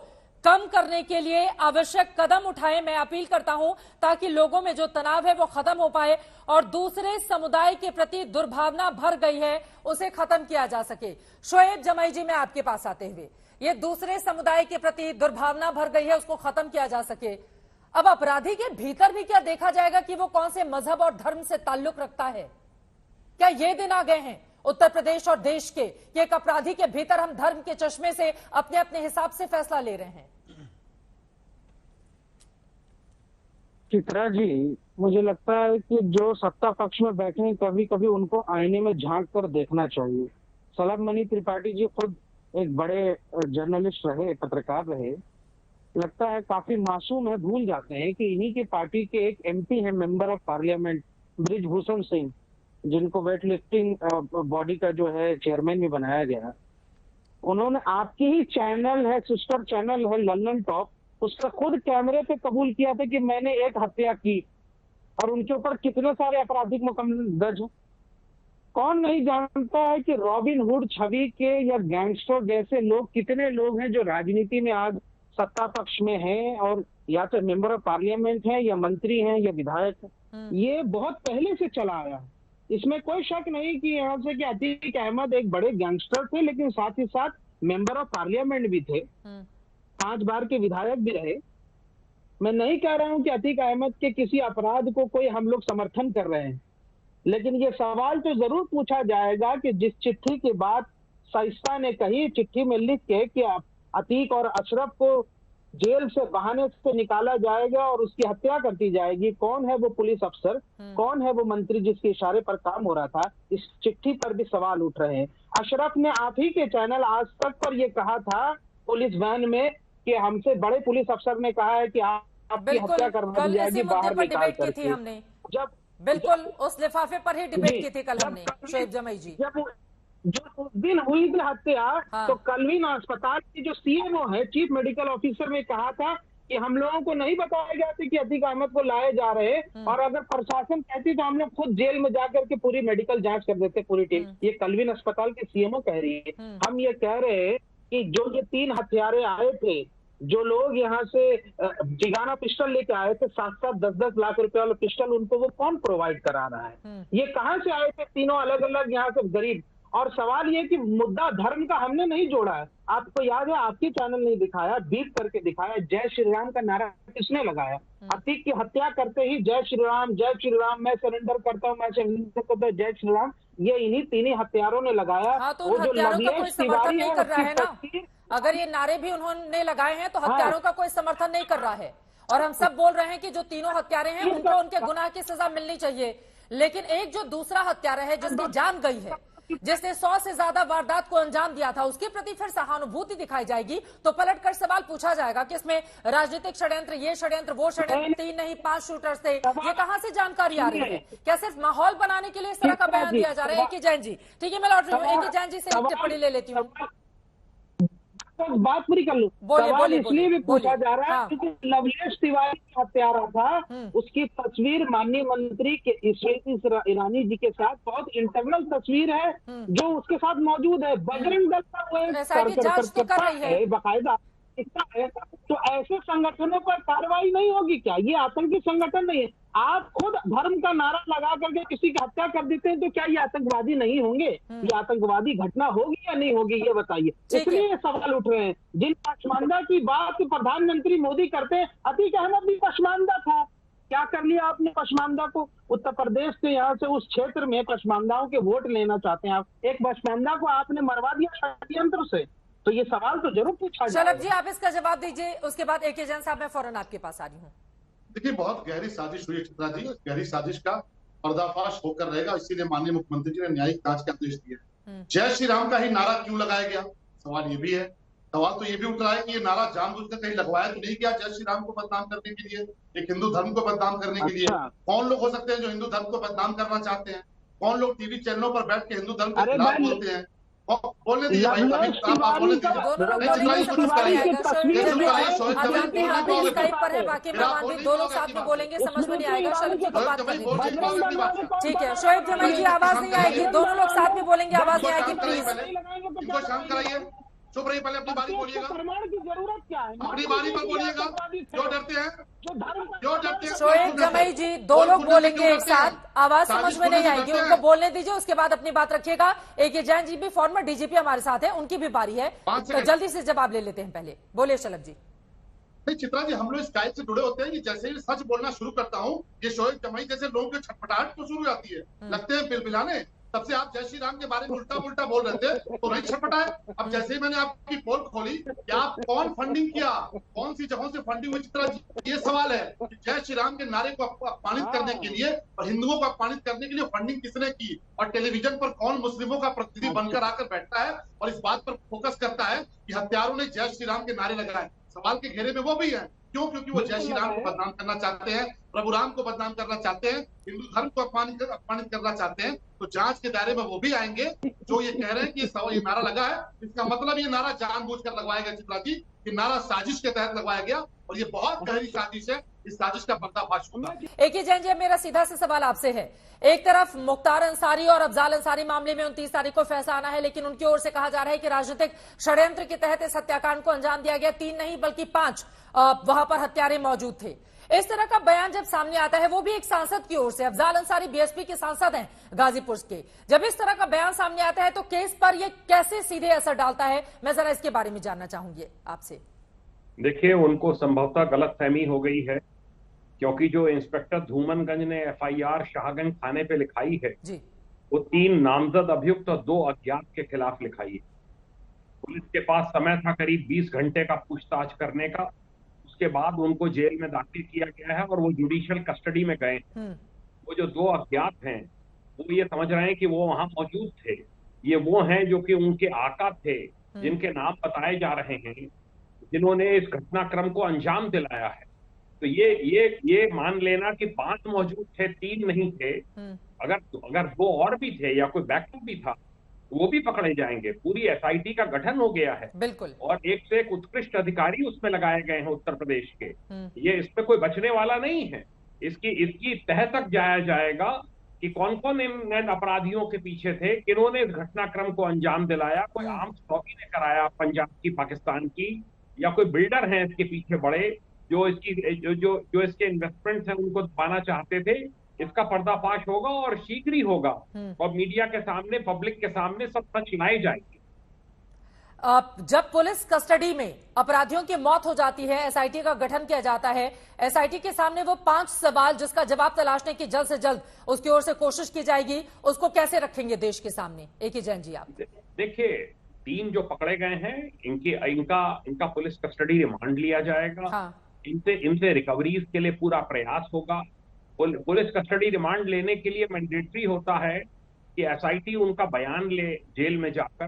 A: कम करने के लिए आवश्यक कदम उठाए। मैं अपील करता हूं ताकि लोगों में जो तनाव है वो खत्म हो पाए और दूसरे समुदाय के प्रति दुर्भावना भर गई है उसे खत्म किया जा सके। शोएब जमाई जी, मैं आपके पास आते हुए, ये दूसरे समुदाय के प्रति दुर्भावना भर गई है उसको खत्म किया जा सके। अब अपराधी के भीतर भी क्या देखा जाएगा कि वो कौन से मजहब और धर्म से ताल्लुक रखता है? क्या ये दिन आ गए हैं उत्तर प्रदेश और देश के कि एक अपराधी के भीतर हम धर्म के चश्मे से अपने अपने हिसाब से फैसला ले रहे हैं?
N: चित्रा जी, मुझे लगता है कि जो सत्ता पक्ष में बैठे हैं कभी कभी उनको आईने में झांक कर देखना चाहिए। शलभ मणि त्रिपाठी जी खुद एक बड़े जर्नलिस्ट रहे, पत्रकार रहे, लगता है काफी मासूम है, भूल जाते हैं कि इन्हीं की पार्टी के एक एमपी हैं, member of parliament Brijbhushan Singh, जिनको वेट लिफ्टिंग बॉडी का जो है चेयरमैन भी बनाया गया। उन्होंने आपकी ही चैनल है, सिस्टर चैनल है लंदन टॉप, उसका खुद कैमरे पे कबूल किया था कि मैंने एक हत्या की, और उनके ऊपर कितने सारे आपराधिक मुकदमे दर्ज हैं। कौन नहीं जानता है कि रॉबिन हुड छवि के या गैंगस्टर जैसे लोग, कितने लोग हैं जो राजनीति में आज सत्ता पक्ष में हैं और या तो मेंबर ऑफ पार्लियामेंट हैं या मंत्री हैं या विधायक हैं। ये बहुत पहले से चला आया है, इसमें कोई शक नहीं कि यहाँ से कि अतीक अहमद एक बड़े गैंगस्टर थे, लेकिन साथ ही साथ मेंबर ऑफ पार्लियामेंट भी थे, 5 बार के विधायक भी रहे। मैं नहीं कह रहा हूं कि अतीक अहमद के किसी अपराध को कोई हम लोग समर्थन कर रहे हैं, लेकिन ये सवाल तो जरूर पूछा जाएगा कि जिस चिट्ठी की बात शाइस्ता ने कही, चिट्ठी में लिख के कि अतीक और अशरफ को जेल से बहाने से निकाला जाएगा और उसकी हत्या कर दी जाएगी, कौन है वो पुलिस अफसर, कौन है वो मंत्री जिसके इशारे पर काम हो रहा था, इस चिट्ठी पर भी सवाल उठ रहे हैं। अशरफ ने आप ही के चैनल आज तक पर ये कहा था पुलिस वैन में कि हमसे बड़े पुलिस अफसर ने कहा है कि आपकी हत्या करवा दी जाएगी बाहर निकाल करके।
A: हमने जब बिल्कुल उस लिफाफे पर ही डिबेट की थी कल हमने, शोएब जमाई जी।
N: जब जो उस दिन हुई थी हत्या, तो कलविन अस्पताल की जो सीएमओ है, चीफ मेडिकल ऑफिसर ने कहा था कि हम लोगों को नहीं बताया गया था कि अतीक अहमद को लाए जा रहे, और अगर प्रशासन कहती तो हम लोग खुद जेल में जाकर के पूरी मेडिकल जांच कर देते पूरी टीम। ये कलविन अस्पताल की सीएमओ कह रही है। हम ये कह रहे हैं कि जो ये 3 हत्यारे आए थे, जो लोग यहाँ से जिगाना पिस्टल लेके आए थे, 7-7, 10-10 लाख रुपए वाला पिस्टल, उनको वो कौन प्रोवाइड करा रहा है? ये कहाँ से आए थे तीनों अलग अलग यहाँ से गरीब? और सवाल ये कि मुद्दा धर्म का हमने नहीं जोड़ा है। आपको याद है, आपकी चैनल नहीं दिखाया, बीप करके दिखाया, जय श्री राम का नारा किसने लगाया? अतीक की हत्या करते ही जय श्री राम, मैं सरेंडर करता हूँ, मैं सरेंडर करता हूँ, जय श्री राम, ये इन्हीं 3 हत्यारों ने लगाया।
A: हाँ, तो उन हत्यारों का कोई समर्थन नहीं कर रहा है ना। अगर ये नारे भी उन्होंने लगाए हैं तो हत्यारों का कोई समर्थन नहीं कर रहा है, और हम सब बोल रहे हैं कि जो तीनों हत्यारे हैं उनको उनके गुनाह की सजा मिलनी चाहिए। लेकिन एक जो दूसरा हत्यारा है जिसकी जान गई है, जिसने 100 से ज्यादा वारदात को अंजाम दिया था, उसके प्रति फिर सहानुभूति दिखाई जाएगी तो पलटकर सवाल पूछा जाएगा कि इसमें राजनीतिक षड्यंत्र, ये षड्यंत्र, वो षड्यंत्र, 3 नहीं 5 शूटर्स थे, ये कहां से जानकारी आ रही है? क्या सिर्फ माहौल बनाने के लिए इस तरह का बयान दिया जा रहा है? एक ही जैन जी, ठीक है, मैं लौट रही हूँ, एक ही जैन जी से एक टिप्पणी ले लेती हूँ।
N: तो बात पूरी कर लूं। सवाल इसलिए भी पूछा जा रहा है क्योंकि लवलेश तिवारी का हत्यारा था, उसकी तस्वीर माननीय मंत्री के स्मृति ईरानी जी के साथ बहुत इंटरनल तस्वीर है जो उसके साथ मौजूद है। बजरंग दल का वो है बाकायदा है, तो ऐसे संगठनों पर कार्रवाई नहीं होगी क्या? ये आतंकी संगठन नहीं है। आप खुद धर्म का नारा लगा करके किसी की हत्या कर देते हैं तो क्या ये आतंकवादी नहीं होंगे? ये आतंकवादी घटना होगी या नहीं होगी, ये बताइए। इसलिए ये सवाल उठ रहे हैं। जिन पसमानदा की बात प्रधानमंत्री मोदी करते हैं, अतीक अहमद भी पसमानदा था, क्या कर लिया आपने पसमानदा को? उत्तर प्रदेश के यहाँ से उस क्षेत्र में पसमानदाओं के वोट लेना चाहते हैं आप, एक पसमानदा को आपने मरवा दिया षड्यंत्र से। तो ये सवाल तो जरूर पूछा जाए।
A: शलभ जी आप इसका जवाब दीजिए, उसके बाद ए के जैन साहब मैं फौरन आपके पास आ रही हूँ।
L: देखिए, बहुत गहरी साजिश हुई चित्रा जी, गहरी साजिश का पर्दाफाश होकर रहेगा, इसीलिए माननीय मुख्यमंत्री जी ने न्यायिक जांच के आदेश दिए। जय श्री राम का ही नारा क्यों लगाया गया, सवाल ये भी है। सवाल तो ये भी उठ रहा है कि ये नारा जानबूझकर कहीं लगवाया तो नहीं गया जय श्री राम को बदनाम करने के लिए, एक हिंदू धर्म को बदनाम करने के लिए। कौन लोग हो सकते हैं जो हिंदू धर्म को बदनाम करना चाहते हैं? कौन लोग टीवी चैनलों पर बैठ के हिंदू धर्म के खिलाफ बोलते हैं? बोलने दीजिए भाई, बोलने दीजिए।
A: बाकी मेहमान भी दो लोग साथ में बोलेंगे, समझ में नहीं आएगा। शलभ जी को बात करेंगे, ठीक है। शोएब जमाई जी आवाज नहीं आएगी, दोनों लोग साथ में बोलेंगे, आवाज नहीं आएगी प्लीज।
L: इनको शांत कराइए, चुप रहिए, पहले अपनी बारी बोलिएगा।
N: प्रमाण की जरूरत क्या है?
L: अपनी बारी पर बोलिएगा, क्यों डरते हैं? क्यों डरते हैं?
A: शोएब जमाई जी दो लोग बोलेंगे एक साथ, आवाज समझ में नहीं आएगी, उनको बोलने दीजिए, उसके बाद अपनी बात रखिएगा। ए के जैन जी भी फॉर्मर डीजीपी हमारे साथ है, उनकी भी बारी है, तो जल्दी से जवाब ले लेते हैं। पहले बोलिए शलभ जी।
L: नहीं चित्रा जी, हम लोग स्काइप से जुड़े होते हैं कि जैसे ही सच बोलना शुरू करता हूँ, ये शोएब जमाई जैसे लोगों की छटपटाहट तो शुरू हो जाती है, लगते हैं बिलबिलाने। तब से आप जय श्री राम के बारे में उल्टा पुल्टा बोल रहे थे तो नहीं छटपटाए। अब जैसे ही मैंने आपकी पोल खोली कि आप कौन फंडिंग किया, कौन सी जगहों से फंडिंग हुई, चित्रा जी ये सवाल है कि जय श्री राम के नारे को अपमानित करने के लिए और हिंदुओं को अपमानित करने के लिए फंडिंग किसने की, और टेलीविजन पर कौन मुस्लिमों का प्रतिनिधि बनकर आकर बैठता है और इस बात पर फोकस करता है कि हत्यारों ने जय श्री राम के नारे लगाए। सवाल के घेरे में वो भी है, क्यों? क्योंकि वो जय श्री राम को बदनाम करना चाहते हैं, प्रभु राम को बदनाम करना चाहते हैं, हिंदू धर्म को अपमानित करना चाहते हैं। तो जांच के दायरे में वो भी आएंगे जो ये कह रहे हैं कि ये नारा लगा है, इसका मतलब ये नारा जानबूझकर लगवाया गया चित्रा जी, कि नारा साजिश के तहत लगवाया गया और ये बहुत गहरी साजिश है। इस साजिश का पर्दाफाश होगा।
A: ए के जैन जी मेरा सीधा सा सवाल आपसे है, एक तरफ मुख्तार अंसारी और अफजाल अंसारी मामले में 29 तारीख को फैसला आना है, लेकिन उनकी ओर से कहा जा रहा है कि राजनीतिक षड्यंत्र के तहत इस हत्याकांड को अंजाम दिया गया। 3 नहीं बल्कि 5 वहां पर हत्यारे मौजूद थे। इस तरह का बयान जब सामने आता है, वो भी एक सांसद की ओर से, अफजाल अंसारी बीएसपी के सांसद हैं गाजीपुर के, जब इस तरह का बयान सामने आता है तो केस पर ये कैसे सीधे असर डालता है, मैं जरा इसके बारे में जानना चाहूंगी आपसे।
O: देखिए, उनको संभवतः गलतफहमी हो गई है, क्योंकि जो इंस्पेक्टर धूमनगंज ने एफआईआर शाहगंज थाने पे लिखाई है
A: जी,
O: वो 3 नामजद अभियुक्त और 2 अज्ञात के खिलाफ लिखाई है। पुलिस के पास समय था करीब 20 घंटे का पूछताछ करने का, उसके बाद उनको जेल में दाखिल किया गया है और वो जुडिशियल कस्टडी में गए। वो जो 2 अज्ञात हैं वो ये समझ रहे हैं कि वो वहां मौजूद थे। ये वो हैं जो कि उनके आका थे, जिनके नाम बताए जा रहे हैं, जिन्होंने इस घटनाक्रम को अंजाम दिलाया है। तो ये मान लेना कि 5 मौजूद थे, 3 नहीं थे। अगर 2 और भी थे या कोई बैकअप भी था वो भी पकड़े जाएंगे। पूरी एसआईटी का गठन हो गया है,
A: बिल्कुल, और
O: एक से एक उत्कृष्ट अधिकारी उसमें लगाए गए हैं उत्तर प्रदेश के। ये इसमें कोई बचने वाला नहीं है। इसकी तह तक जाया जाएगा कि कौन कौन इन अपराधियों के पीछे थे, किन्होंने इस घटनाक्रम को अंजाम दिलाया। कोई आर्म्स लॉबी ने कराया पंजाब की, पाकिस्तान की, या कोई बिल्डर हैं इसके पीछे बड़े जो इसके इन्वेस्टमेंट्स हैं उनको दबाना चाहते थे। इसका पर्दाफाश होगा और शीघ्र ही होगा और मीडिया के सामने, पब्लिक के सामने सब सच लाई जाएगी।
A: जब पुलिस कस्टडी में अपराधियों की मौत हो जाती है, एसआईटी का गठन किया जाता है, एसआईटी के सामने वो 5 सवाल जिसका जवाब तलाशने की जल्द से जल्द उसकी ओर से कोशिश की जाएगी, उसको कैसे रखेंगे देश के सामने? ए के जैन जी आप
O: देखिए, 3 जो पकड़े गए हैं इनका पुलिस कस्टडी रिमांड लिया जाएगा। हाँ। इनसे रिकवरीज के लिए पूरा प्रयास होगा। पुलिस कस्टडी रिमांड लेने के लिए मैंडेटरी होता है कि एसआईटी उनका बयान ले जेल में जाकर,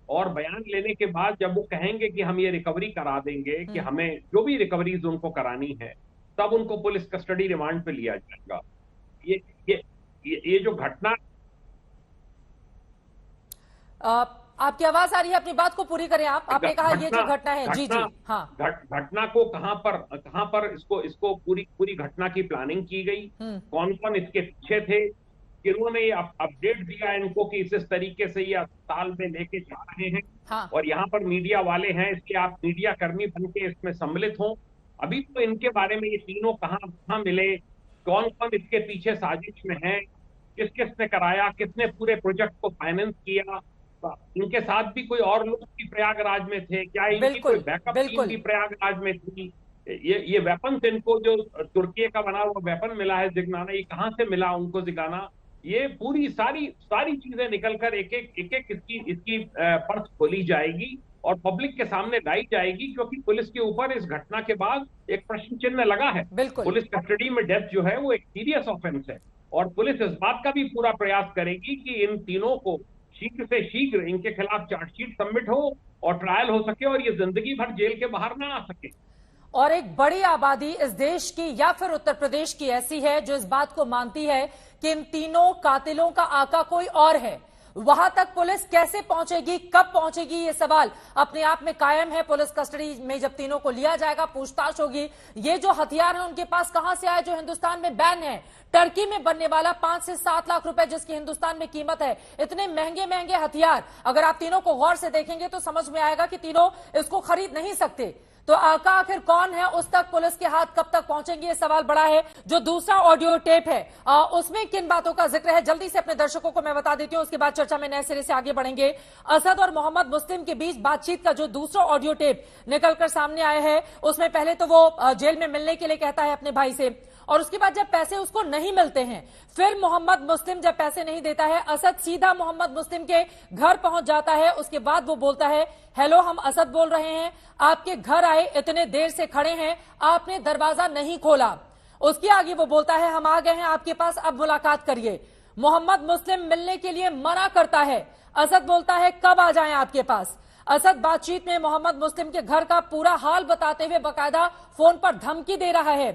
O: और बयान लेने के बाद जब वो कहेंगे कि हम ये रिकवरी करा देंगे, कि हमें जो भी रिकवरीज उनको करानी है, तब उनको पुलिस कस्टडी रिमांड पे लिया जाएगा। ये जो घटना
A: आपकी आवाज आ रही है, अपनी बात को पूरी करें आप। आपने कहा ये जो घटना है, जी जी हाँ,
O: घटना को कहां पर इसको पूरी घटना की प्लानिंग की गई, कौन कौन इसके पीछे थे, किन्होंने ये अपडेट दिया इनको कि इस तरीके से ये अस्पताल में लेके जा रहे हैं। हाँ। और यहाँ पर मीडिया वाले हैं, इसलिए आप मीडिया कर्मी बन के इसमें सम्मिलित हों। अभी तो इनके बारे में ये तीनों कहाँ मिले, कौन कौन इसके पीछे साजिश में है, किसने कराया, किसने पूरे प्रोजेक्ट को फाइनेंस किया, इनके साथ भी कोई और लोग भी प्रयागराज में थे क्या, इनकी कोई बैकअप टीम भी प्रयागराज में थी, ये वेपन इनको जो तुर्की का बना हुआ वेपन मिला है जिगनाना, ये कहाँ से मिला उनको जिगाना, ये पूरी सारी चीजें निकलकर एक एक इसकी पर्स खोली जाएगी और पब्लिक के सामने लाई जाएगी, क्योंकि पुलिस के ऊपर इस घटना के बाद एक प्रश्न चिन्ह लगा है। पुलिस कस्टडी में डेथ जो है वो एक सीरियस ऑफेंस है और पुलिस इस बात का भी पूरा प्रयास करेगी कि इन तीनों को शीघ्र से शीघ्र इनके खिलाफ चार्जशीट सबमिट हो और ट्रायल हो सके और ये जिंदगी भर जेल के बाहर ना आ सके।
A: और एक बड़ी आबादी इस देश की या फिर उत्तर प्रदेश की ऐसी है जो इस बात को मानती है कि इन तीनों कातिलों का आका कोई और है। वहां तक पुलिस कैसे पहुंचेगी, कब पहुंचेगी, ये सवाल अपने आप में कायम है। पुलिस कस्टडी में जब तीनों को लिया जाएगा, पूछताछ होगी, ये जो हथियार है उनके पास कहां से आए जो हिंदुस्तान में बैन है। टर्की में बनने वाला 5 से 7 लाख रुपए जिसकी हिंदुस्तान में कीमत है, इतने महंगे महंगे हथियार अगर आप तीनों को गौर से देखेंगे तो समझ में आएगा कि तीनों इसको खरीद नहीं सकते। तो आका आखिर कौन है, उस तक पुलिस के हाथ कब तक पहुंचेंगे, ये सवाल बड़ा है। जो दूसरा ऑडियो टेप है उसमें किन बातों का जिक्र है, जल्दी से अपने दर्शकों को मैं बता देती हूं, उसके बाद चर्चा में नए सिरे से आगे बढ़ेंगे। असद और मोहम्मद मुस्लिम के बीच बातचीत का जो दूसरा ऑडियो टेप निकलकर सामने आया है, उसमें पहले तो वो जेल में मिलने के लिए कहता है अपने भाई से, और उसके बाद जब पैसे उसको नहीं मिलते हैं, फिर मोहम्मद मुस्लिम जब पैसे नहीं देता है, असद सीधा मोहम्मद मुस्लिम के घर पहुंच जाता है। उसके बाद वो बोलता है, हेलो हम असद बोल रहे हैं, आपके घर आए, इतने देर से खड़े हैं, आपने दरवाजा नहीं खोला। उसके आगे वो बोलता है, हम आ गए हैं आपके पास, अब मुलाकात करिए। मोहम्मद मुस्लिम मिलने के लिए मना करता है। असद बोलता है, कब आ जाएं आपके पास। असद बातचीत में मोहम्मद मुस्लिम के घर का पूरा हाल बताते हुए बाकायदा फोन पर धमकी दे रहा है।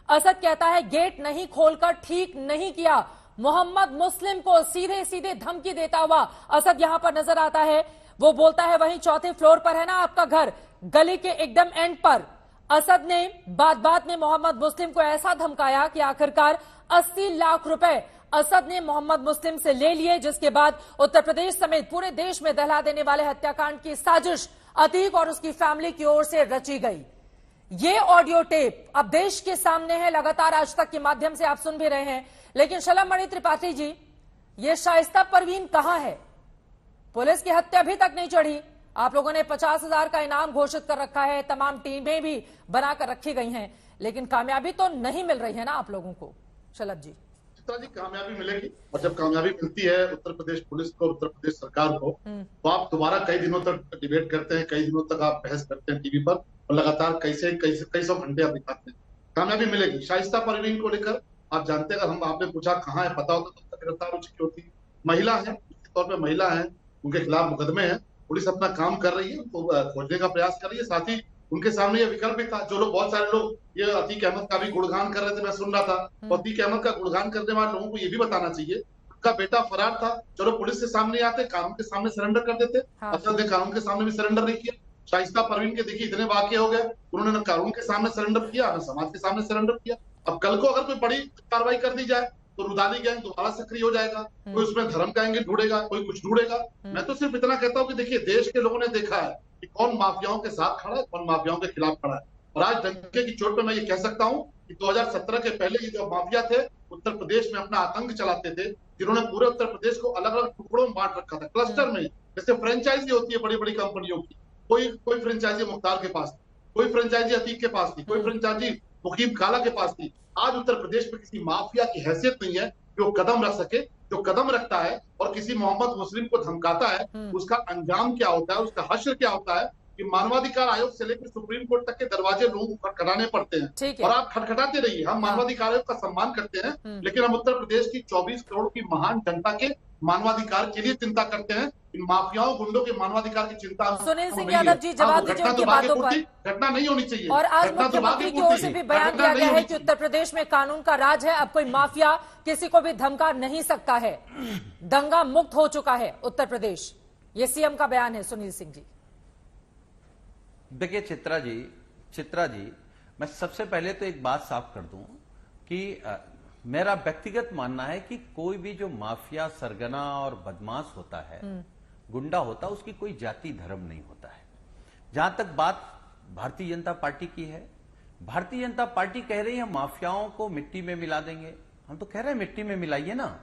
A: असद कहता है, गेट नहीं खोलकर ठीक नहीं किया। मोहम्मद मुस्लिम को सीधे सीधे धमकी देता हुआ असद यहां पर नजर आता है। वो बोलता है, वहीं 4थे फ्लोर पर है ना आपका घर, गली के एकदम एंड पर। असद ने बात में मोहम्मद मुस्लिम को ऐसा धमकाया कि आखिरकार 80 लाख रुपए असद ने मोहम्मद मुस्लिम से ले लिए, जिसके बाद उत्तर प्रदेश समेत पूरे देश में दहला देने वाले हत्याकांड की साजिश अतीक और उसकी फैमिली की ओर से रची गई। ये ऑडियो टेप अब देश के सामने है, लगातार आज तक के माध्यम से आप सुन भी रहे हैं। लेकिन शलभ मणि त्रिपाठी जी, ये शाइस्ता परवीन कहां है? पुलिस की हत्या अभी तक नहीं चढ़ी। आप लोगों ने 50,000 का इनाम घोषित कर रखा है, तमाम टीमें भी बनाकर रखी गई हैं, लेकिन कामयाबी तो नहीं मिल रही है ना आप लोगों को। शलभ जी,
L: चित्रा जी, कामयाबी मिलेगी, और जब कामयाबी मिलती है उत्तर प्रदेश पुलिस को, उत्तर प्रदेश सरकार को, तो आप दोबारा कई दिनों तक डिबेट करते हैं, कई दिनों तक आप बहस करते हैं टीवी पर, और लगातार कई सौ घंटे आप दिखाते हैं। कामयाबी मिलेगी। शाइस्ता परवीन को लेकर आप जानते हैं, अगर आपने पूछा कहाँ है, पता होता तो गिरफ्तार हो चुकी होती। महिला है, निश्चित तौर पर महिला है, उनके खिलाफ मुकदमे हैं, पुलिस अपना काम कर रही है, उनको खोजने का प्रयास कर रही है। साथ ही उनके सामने ये विकल्प भी था, जो लोग, बहुत सारे लोग ये अतीक अहमद का भी गुणगान कर रहे थे, मैं सुन रहा था। तो अतीक अहमद का गुणगान करने वाले लोगों को ये भी बताना चाहिए, उनका बेटा फरार था, चलो पुलिस के सामने आते, कानून के सामने सरेंडर कर देते। असद ने कानून के सामने भी सरेंडर नहीं किया। शाइस्ता परवीन के देखिए इतने वाकये हो गए, उन्होंने न कानून के सामने सरेंडर किया, न समाज के सामने सरेंडर किया। अब कल को अगर कोई बड़ी कार्रवाई कर दी जाए तो रुदाली गैंग दोबारा सक्रिय हो जाएगा, कोई उसमें धर्म का एंगल ढूंढेगा, कोई कुछ ढूंढेगा। मैं तो सिर्फ इतना कहता हूँ कि देखिए, देश के लोगों ने देखा है कि कौन माफियाओं के साथ खड़ा है, कौन माफियाओं के खिलाफ खड़ा है। और आज डंके की चोट पे मैं ये कह सकता हूँ कि 2017 के पहले ये जो माफिया थे उत्तर प्रदेश में अपना आतंक चलाते थे, जिन्होंने पूरे उत्तर प्रदेश को अलग अलग टुकड़ों में बांट रखा था, क्लस्टर में, जैसे फ्रेंचाइजी होती है बड़ी बड़ी कंपनियों की। कोई फ्रेंचाइजी मुख्तार के पास थी, कोई फ्रेंचाइजी अतीक के पास थी, कोई फ्रेंचाइजी मुकीम काला के पास थी। आज उत्तर प्रदेश में किसी माफिया की हैसियत नहीं है जो कदम रख सके। जो कदम रखता है और किसी मोहम्मद मुस्लिम को धमकाता है, उसका अंजाम क्या होता है, उसका हश्र क्या होता है, कि मानवाधिकार आयोग से लेकर सुप्रीम कोर्ट तक के दरवाजे लोगों को खटखटाने पड़ते हैं। और आप खटखटाते रहिए, हम मानवाधिकार आयोग का सम्मान करते हैं, लेकिन हम उत्तर प्रदेश की 24 करोड़ की महान जनता के मानवाधिकार के लिए चिंता करते हैं। इन माफियाओं, गुंडों के मानवाधिकार की चिंता
A: सुनील सिंह यादव जी, जवाब दीजिए उनकी बातों पर।
L: घटना नहीं होनी चाहिए।
A: और आज मुख्यमंत्री की ओर से भी बयान दिया गया है कि उत्तर प्रदेश में कानून का राज है, अब कोई माफिया किसी को भी धमका नहीं सकता है, दंगा मुक्त हो चुका है उत्तर प्रदेश। ये सीएम का बयान है। सुनील सिंह जी,
M: देखिए चित्रा जी, मैं सबसे पहले तो एक बात साफ कर दूं कि मेरा व्यक्तिगत मानना है कि कोई भी जो माफिया, सरगना और बदमाश होता है, गुंडा होता है, उसकी कोई जाति धर्म नहीं होता है। जहां तक बात भारतीय जनता पार्टी की है, भारतीय जनता पार्टी कह रही है माफियाओं को मिट्टी में मिला देंगे। हम तो कह रहे हैं मिट्टी में मिलाइए ना।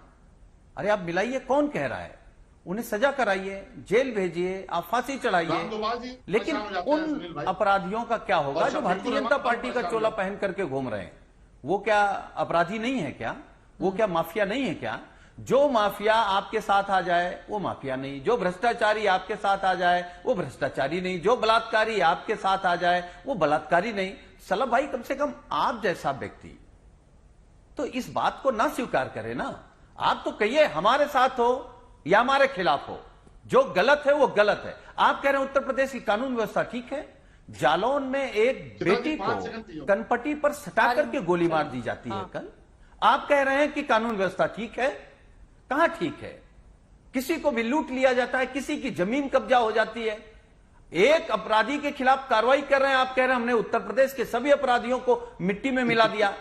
M: अरे आप मिलाइए, कौन कह रहा है? उन्हें सजा कराइए, जेल भेजिए, आप फांसी चढ़ाइए। लेकिन उन अपराधियों का क्या होगा जो भारतीय जनता पार्टी का चोला पहन करके घूम रहे हैं? वो क्या अपराधी नहीं है क्या? वो क्या माफिया नहीं है क्या? जो माफिया आपके साथ आ जाए वो माफिया नहीं, जो भ्रष्टाचारी आपके साथ आ जाए वो भ्रष्टाचारी नहीं, जो बलात्कारी आपके साथ आ जाए वो बलात्कारी नहीं। सलाम भाई, कम से कम आप जैसा व्यक्ति तो इस बात को ना स्वीकार करे ना। आप तो कहिए हमारे साथ हो या हमारे खिलाफ हो, जो गलत है वो गलत है। आप कह रहे हैं उत्तर प्रदेश की कानून व्यवस्था ठीक है। जालौन में एक बेटी को कनपट्टी पर सटा करके गोली मार दी जाती है कल। आप कह रहे हैं कि कानून व्यवस्था ठीक है। कहां ठीक है? किसी को भी लूट लिया जाता है, किसी की जमीन कब्जा हो जाती है। एक अपराधी के खिलाफ कार्रवाई कर रहे हैं, आप कह रहे हैं हमने उत्तर प्रदेश के सभी अपराधियों को मिट्टी में मिला दिया।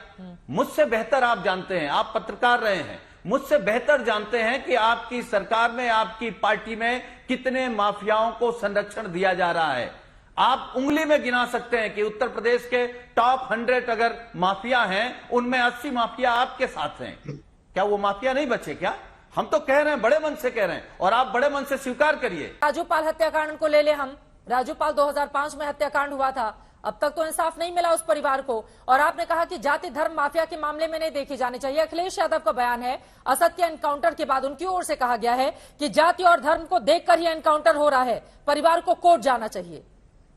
M: मुझसे बेहतर आप जानते हैं, आप पत्रकार रहे हैं, मुझसे बेहतर जानते हैं कि आपकी सरकार में, आपकी पार्टी में कितने माफियाओं को संरक्षण दिया जा रहा है। आप उंगली में गिना सकते हैं कि उत्तर प्रदेश के टॉप 100 अगर माफिया हैं, उनमें 80 माफिया आपके साथ हैं। क्या वो माफिया नहीं बचे क्या? हम तो कह रहे हैं, बड़े मन से कह रहे हैं, और आप बड़े मन से स्वीकार करिए।
A: राजूपाल हत्याकांड को ले ले हम। राजूपाल 2005 में हत्याकांड हुआ था, अब तक तो इंसाफ नहीं मिला उस परिवार को। और आपने कहा कि जाति धर्म माफिया के मामले में नहीं देखी जानी चाहिए। अखिलेश यादव का बयान है, असद के एनकाउंटर के बाद उनकी ओर से कहा गया है कि जाति और धर्म को देखकर ही एनकाउंटर हो रहा है, परिवार को कोर्ट जाना चाहिए।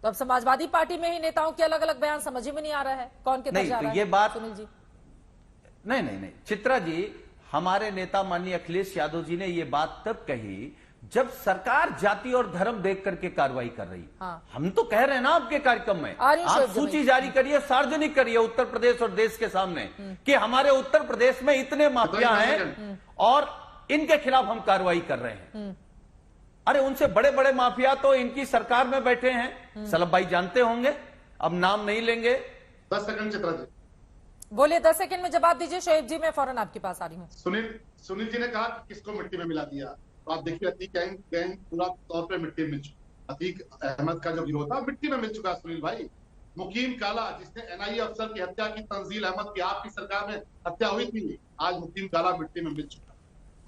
A: तो अब समाजवादी पार्टी में ही नेताओं के अलग अलग बयान समझ में नहीं आ रहा है, कौन कितना जा रहा है?
M: ये बात
A: सुनील जी,
M: नहीं चित्रा जी, हमारे नेता माननीय अखिलेश यादव जी ने ये बात तब कही जब सरकार जाति और धर्म देख करके कार्रवाई कर रही। हम तो कह रहे हैं ना आपके कार्यक्रम में, आप सूची जारी करिए, सार्वजनिक करिए उत्तर प्रदेश और देश के सामने कि हमारे उत्तर प्रदेश में इतने माफिया हैं और इनके खिलाफ हम कार्रवाई कर रहे हैं। अरे उनसे बड़े बड़े माफिया तो इनकी सरकार में बैठे हैं, सलभ भाई जानते होंगे, अब नाम नहीं लेंगे।
L: 10 सेकंड चित्रा जी
A: बोलिए, 10 सेकंड में जवाब दीजिए। शोएब जी, मैं फौरन आपके पास आ रही हूँ।
L: सुनील जी ने कहा कि किसको मिट्टी में मिला दिया, तो आप देखिए अतीक गैंग पूरा तौर पे मिट्टी में मिल चुका। अतीक अहमद का जो गिरोह था मिट्टी में मिल चुका है सुनील भाई। मुकीम काला, जिसने NIA अफसर की हत्या की, तंजील अहमद की आपकी सरकार में हत्या हुई थी, आज मुकीम काला मिट्टी में मिल चुका।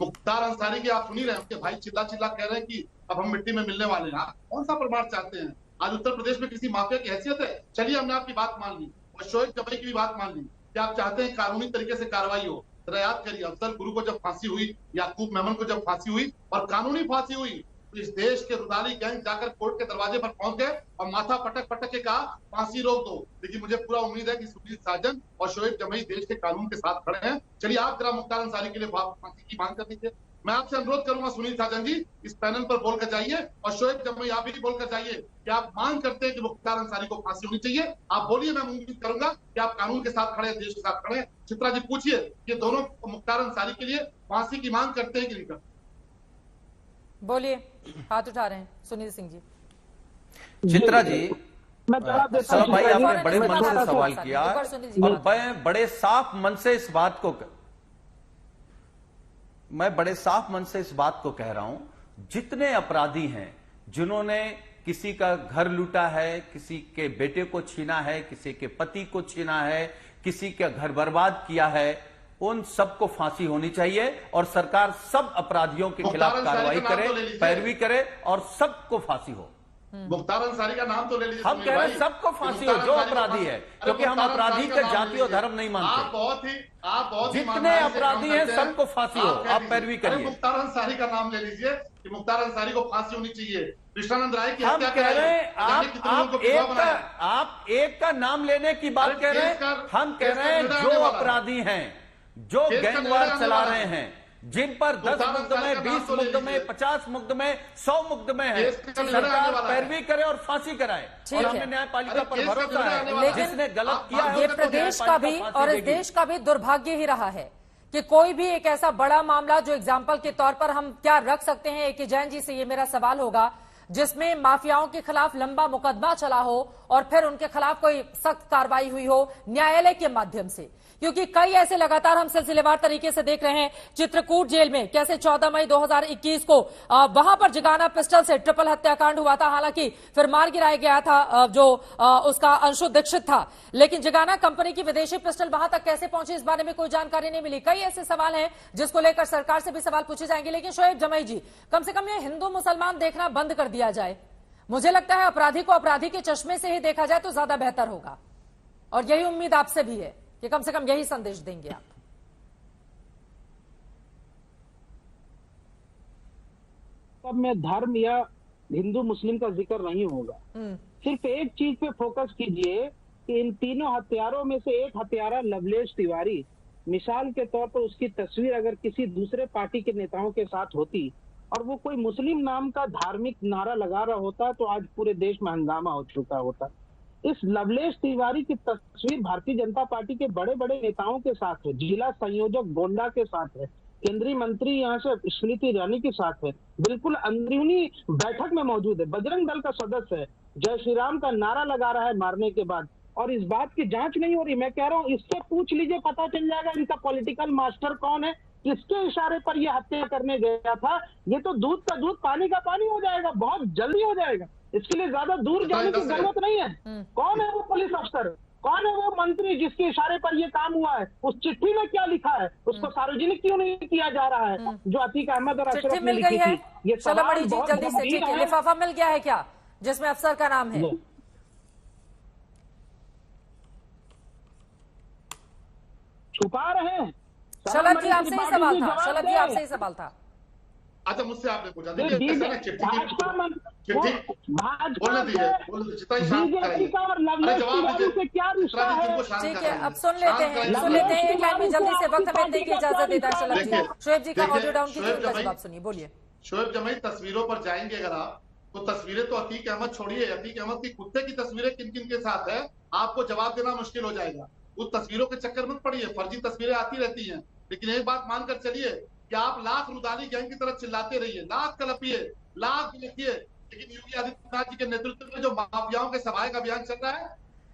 L: मुख्तार अंसारी की आप सुन ही रहे हैं, भाई चिल्ला चिल्ला कह रहे हैं कि अब हम मिट्टी में मिलने वाले हैं। आप कौन सा प्रमाण चाहते हैं? आज उत्तर प्रदेश में किसी माफिया की हैसियत है? चलिए हमने आपकी बात मान ली और शोएब जबई की भी बात मान ली कि आप चाहते हैं कानूनी तरीके से कार्रवाई हो। जरा याद करिए, अफजल गुरु को जब फांसी हुई, याकूब मेमन को जब फांसी हुई और कानूनी फांसी हुई, तो इस देश के रुदाली गैंग जाकर कोर्ट के दरवाजे पर पहुंच गए और माथा पटक पटक के कहा फांसी रोक दो। लेकिन मुझे पूरा उम्मीद है कि सुनील साजन और शोएब जमई देश के कानून के साथ खड़े हैं। चलिए आप जरा मुख्तार अंसारी के लिए फांसी की मांग कर दीजिए। मैं आपसे अनुरोध करूंगा सुनील साजन जी, इस पैनल पर बोलकर जाइए और शोएब जमई आप भी बोलकर जाइए कि आप मांग करते हैं कि मुख्तार अंसारी को फांसी होनी चाहिए। आप बोलिए, मैं उम्मीद करूंगा कि आप कानून के साथ खड़े हैं, देश के साथ खड़े हैं। चित्रा जी पूछिए कि दोनों मुख्तार अंसारी के लिए फांसी की मांग करते हैं कि नहीं करते?
A: बोलिए, हाथ उठा रहे हैं सुनील सिंह जी।
M: चित्रा जी, सलभ भाई आपने बड़े मन से सवाल किया और मैं बड़े साफ मन से इस बात को कह रहा हूं, जितने अपराधी हैं जिन्होंने किसी का घर लूटा है, किसी के बेटे को छीना है, किसी के पति को छीना है, किसी का घर बर्बाद किया है, उन सबको फांसी होनी चाहिए और सरकार सब अपराधियों के खिलाफ कार्रवाई करे, पैरवी करे और सबको फांसी हो।
L: मुख्तार अंसारी का नाम तो ले लीजिए।
M: हम कह रहे हैं सबको फांसी हो जो अपराधी है, क्योंकि हम अपराधी का जाति और धर्म नहीं मानते।
L: आप बहुत ही
M: जितने अपराधी हैं सबको फांसी हो, आप पैरवी करिए।
L: मुख्तार अंसारी का नाम ले लीजिए कि मुख्तार अंसारी को फांसी होनी चाहिए। कृष्णानंद राय की
M: हम
L: हत्या
M: कह रहे हैं आप एक का नाम लेने की बात कह रहे हैं। हम कह रहे हैं जो अपराधी हैं, जो गैंगवार चला रहे हैं, जिन पर 10 मुकदमे, 20 मुकदमे, 50 मुकदमे, 100 मुकदमे है, सरकार पैरवी करे और फांसी कराए। और हमें न्यायपालिका पर भरोसा है, जिसने गलत किया है
A: ये प्रदेश का भी और इस देश का भी दुर्भाग्य ही रहा है कि कोई भी एक ऐसा बड़ा मामला जो एग्जाम्पल के तौर पर हम क्या रख सकते हैं ए के जैन जी से, ये मेरा सवाल होगा, जिसमें माफियाओं के खिलाफ लंबा मुकदमा चला हो और फिर उनके खिलाफ कोई सख्त कार्रवाई हुई हो न्यायालय के माध्यम से, क्योंकि कई ऐसे लगातार हम सिलसिलेवार तरीके से देख रहे हैं। चित्रकूट जेल में कैसे 14 मई 2021 को वहां पर जगाना पिस्टल से ट्रिपल हत्याकांड हुआ था, हालांकि फिर मार गिराया गया था जो उसका अंशु दीक्षित था, लेकिन जगाना कंपनी की विदेशी पिस्टल वहां तक कैसे पहुंची इस बारे में कोई जानकारी नहीं मिली। कई ऐसे सवाल हैं जिसको लेकर सरकार से भी सवाल पूछे जाएंगे, लेकिन शोएब जमई जी, कम से कम ये हिंदू मुसलमान देखना बंद कर दिया जाए। मुझे लगता है अपराधी को अपराधी के चश्मे से ही देखा जाए तो ज्यादा बेहतर होगा, और यही उम्मीद आपसे भी है कि कम से कम यही संदेश देंगे आप।
N: तब में धर्म या हिंदू मुस्लिम का जिक्र नहीं होगा, सिर्फ एक चीज पे फोकस कीजिए कि इन तीनों हत्यारों में से एक हत्यारा लवलेश तिवारी, मिसाल के तौर पर उसकी तस्वीर अगर किसी दूसरे पार्टी के नेताओं के साथ होती और वो कोई मुस्लिम नाम का धार्मिक नारा लगा रहा होता तो आज पूरे देश में हंगामा हो चुका होता। इस लवलेश तिवारी की तस्वीर भारतीय जनता पार्टी के बड़े बड़े नेताओं के साथ है, जिला संयोजक गोंडा के साथ है, केंद्रीय मंत्री यहाँ से स्मृति ईरानी के साथ है, बिल्कुल अंदरूनी बैठक में मौजूद है, बजरंग दल का सदस्य है, जय श्री राम का नारा लगा रहा है मारने के बाद, और इस बात की जांच नहीं हो रही। मैं कह रहा हूँ इससे पूछ लीजिए, पता चल जाएगा इनका पॉलिटिकल मास्टर कौन है, किसके इशारे पर यह हत्या करने गया था। ये तो दूध का दूध पानी का पानी हो जाएगा, बहुत जल्दी हो जाएगा, इसके लिए ज्यादा दूर जाने की जरूरत नहीं है। कौन है वो पुलिस अफसर, कौन है वो मंत्री जिसके इशारे पर ये काम हुआ है, उस चिट्ठी में क्या लिखा है, उसको सार्वजनिक क्यों नहीं किया जा रहा है जो अतीक अहमद और अशरफ ने लिखी थी। ये
A: सवाल जल्दी से, ठीक है, लिफाफा मिल गया है क्या जिसमें अफसर का नाम है?
N: छुपा रहे हैं।
A: शलभ जी आपसे ही सवाल था, शलभ जी आपसे ही सवाल था।
L: अच्छा, मुझसे आपने पूछा, देखिए चिट्ठी बोलने दीजिए, जितना ही शांत कराइए, जवाब दीजिए।
A: ठीक है, अब सुन लेते हैं एक लाइन में जल्दी से, वक्त हमें देने की इजाजत देता है शलभ जी। शोएब जी का ऑडियो डाउन कीजिए, उनका जवाब सुनिए, बोलिए।
L: शोएब जमई, तस्वीरों पर जाएंगे अगर आप, तो तस्वीरें तो अतीक अहमद छोड़िए, अतीक अहमद की कुत्ते की तस्वीरें किन किन के साथ है आपको जवाब देना मुश्किल हो जाएगा। उस तस्वीरों के चक्कर मत पड़िए, फर्जी तस्वीरें आती रहती हैं, लेकिन एक बात मानकर चलिए कि आप लाख रुदाली गैंग की तरह चिल्लाते रहिए, लाख कलपिए, लाख लिखिए, लेकिन योगी आदित्यनाथ जी के नेतृत्व में जो माफियाओं के सफाई का अभियान चल रहा है